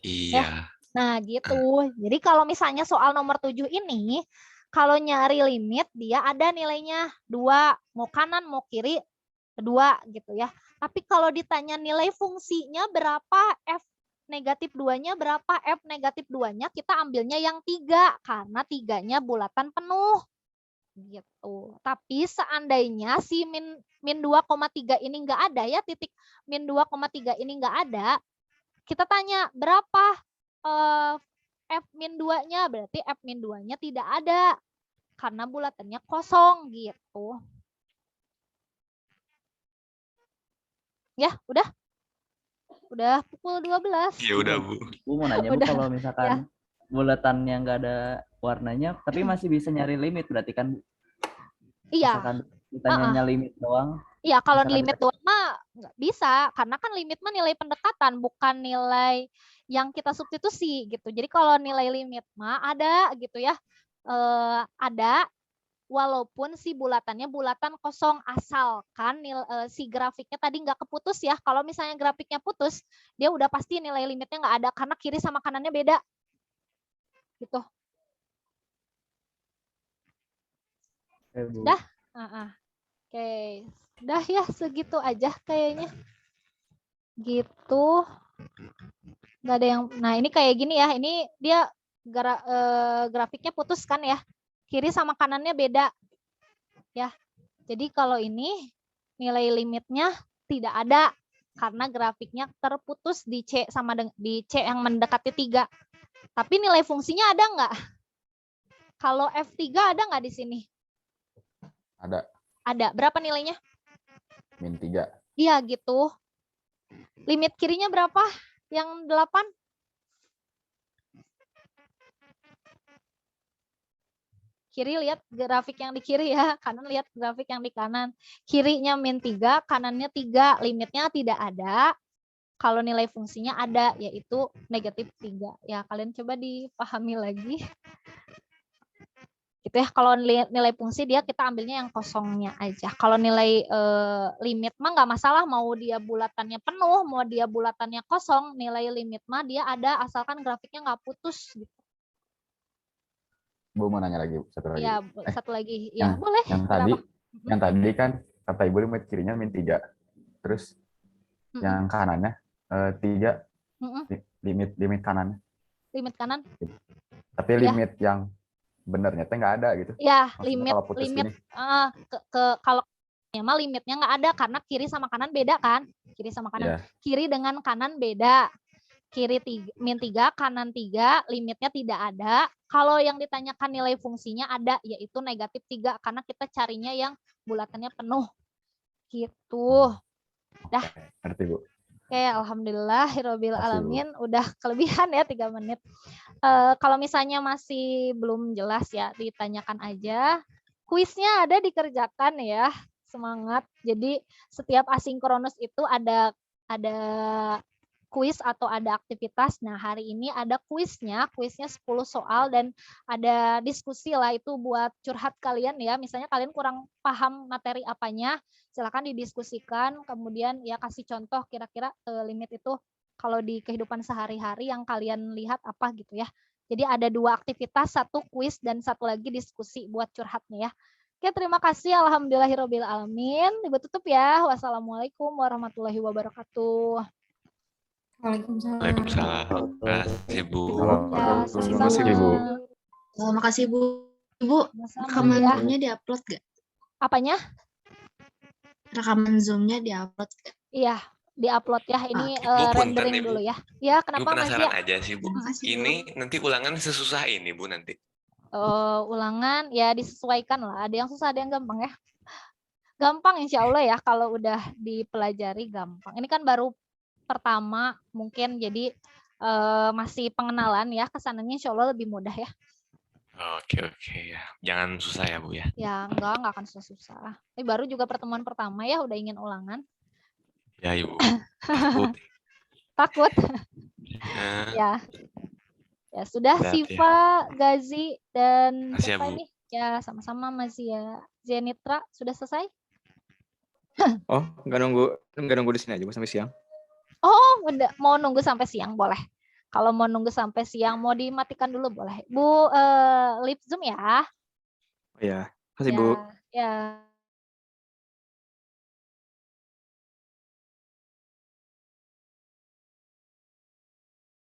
Iya. Nah, gitu. Jadi kalau misalnya soal nomor 7 ini, kalau nyari limit, dia ada nilainya 2. Mau kanan, mau kiri, 2 gitu ya. Tapi kalau ditanya nilai fungsinya berapa, F negatif 2-nya berapa, F negatif 2-nya, kita ambilnya yang 3. Karena 3-nya bulatan penuh. Gitu. Tapi seandainya si min 2,3 ini nggak ada ya, titik min 2,3 ini nggak ada, kita tanya berapa F min 2-nya, berarti F min 2-nya tidak ada. Karena bulatannya kosong gitu. Ya, udah. Udah pukul 12. Ya udah, Bu. Bu mau nanya Bu, Udah, kalau misalkan bulatan yang nggak ada warnanya, tapi masih bisa nyari limit berarti kan Bu? Iya. Misalkan ditanyanya limit doang. Iya, kalau misalkan limit doang mah nggak bisa, karena kan limit mah nilai pendekatan, bukan nilai yang kita substitusi gitu. Jadi kalau nilai limit mah ada gitu ya, ada. Walaupun si bulatannya bulatan kosong, asalkan si grafiknya tadi nggak keputus ya. Kalau misalnya grafiknya putus, dia udah pasti nilai limitnya nggak ada karena kiri sama kanannya beda. Gitu. Dah? Oke. Dah ya, segitu aja kayaknya. Gitu. Nggak ada yang. Nah, ini kayak gini ya. Ini dia grafiknya putus kan ya. Kiri sama kanannya beda. Ya. Jadi kalau ini nilai limitnya tidak ada karena grafiknya terputus di C sama di C yang mendekati 3. Tapi nilai fungsinya ada nggak? Kalau F3 ada nggak di sini? Ada. Ada. Berapa nilainya? Min 3. Iya gitu. Limit kirinya berapa? Yang 8? Kiri lihat grafik yang di kiri ya, kanan lihat grafik yang di kanan. Kirinya min 3, kanannya 3, limitnya tidak ada. Kalau nilai fungsinya ada, yaitu negatif 3. Ya, kalian coba dipahami lagi. Gitu ya, kalau nilai fungsi dia kita ambilnya yang kosongnya aja. Kalau nilai limit mah nggak masalah, mau dia bulatannya penuh, mau dia bulatannya kosong, nilai limit mah dia ada asalkan grafiknya nggak putus gitu. Bu mau nanya lagi, satu lagi. Ya, satu lagi. Ya, boleh. Yang tadi kan kata Ibu limit kirinya min 3. Terus yang kanannya 3 limit kanannya. Limit kanan. Tapi limit yang benernya nggak ada gitu. Ya, maksudnya limit kalau mah limitnya nggak ada karena kiri sama kanan beda kan? Kiri sama kanan. Yeah. Kiri dengan kanan beda. Kiri min 3, kanan 3, limitnya tidak ada. Kalau yang ditanyakan nilai fungsinya ada, yaitu negatif 3, karena kita carinya yang bulatannya penuh. Gitu. Dah. Ngerti, Bu. Oke, alhamdulillahirabbil Makasih, Bu. alamin. Udah kelebihan ya 3 menit. Kalau misalnya masih belum jelas ya, ditanyakan aja. Kuisnya ada dikerjakan ya. Semangat. Jadi setiap asinkronus itu ada kuis atau ada aktivitas. Nah, hari ini ada kuisnya 10 soal dan ada diskusi lah, itu buat curhat kalian ya. Misalnya kalian kurang paham materi apanya, silakan didiskusikan, kemudian ya kasih contoh kira-kira limit itu kalau di kehidupan sehari-hari yang kalian lihat apa gitu ya. Jadi ada 2 aktivitas, 1 kuis dan 1 lagi diskusi buat curhatnya ya. Oke, terima kasih. Alhamdulillahirabbil alamin. Ibu tutup ya. Wassalamualaikum warahmatullahi wabarakatuh. Waalaikumsalam. Waalaikumsalam. Terima kasih, Bu. Ya, Terima kasih, Bu. Terima kasih Bu. Ibu, sama-sama rekaman ya. Zoom-nya diupload gak? Apanya? Rekaman Zoom-nya diupload gak? Iya, diupload ya. Ini Ibu, punten, rendering Ibu. dulu ya. Ya, Ibu kenapa Mas penasaran ya? aja sih, Bu. Makasih, Bu. Ini nanti ulangan sesusah ini, Bu, nanti. Ulangan ya disesuaikan lah. Ada yang susah, ada yang gampang ya. Gampang insya Allah ya, kalau udah dipelajari gampang. Ini kan baru pertama mungkin, jadi masih pengenalan ya. Kesananya insya Allah lebih mudah ya. Oke ya. Jangan susah ya, Bu ya. Ya enggak akan susah-susah. Ini baru juga pertemuan pertama ya, udah ingin ulangan. Ya, Ibu. Takut. Takut. Nah, Ya. Ya sudah, berat ya. Siva, Gazi, dan Makasih ya, siapa Bu. ini? Ya sama-sama Mas ya. Zenitra sudah selesai? Oh, nggak nunggu di sini aja Bu sampai siang. Oh, udah mau nunggu sampai siang boleh. Kalau mau nunggu sampai siang, mau dimatikan dulu boleh. Bu, lip Zoom ya. Oh ya, makasih Bu. Ya.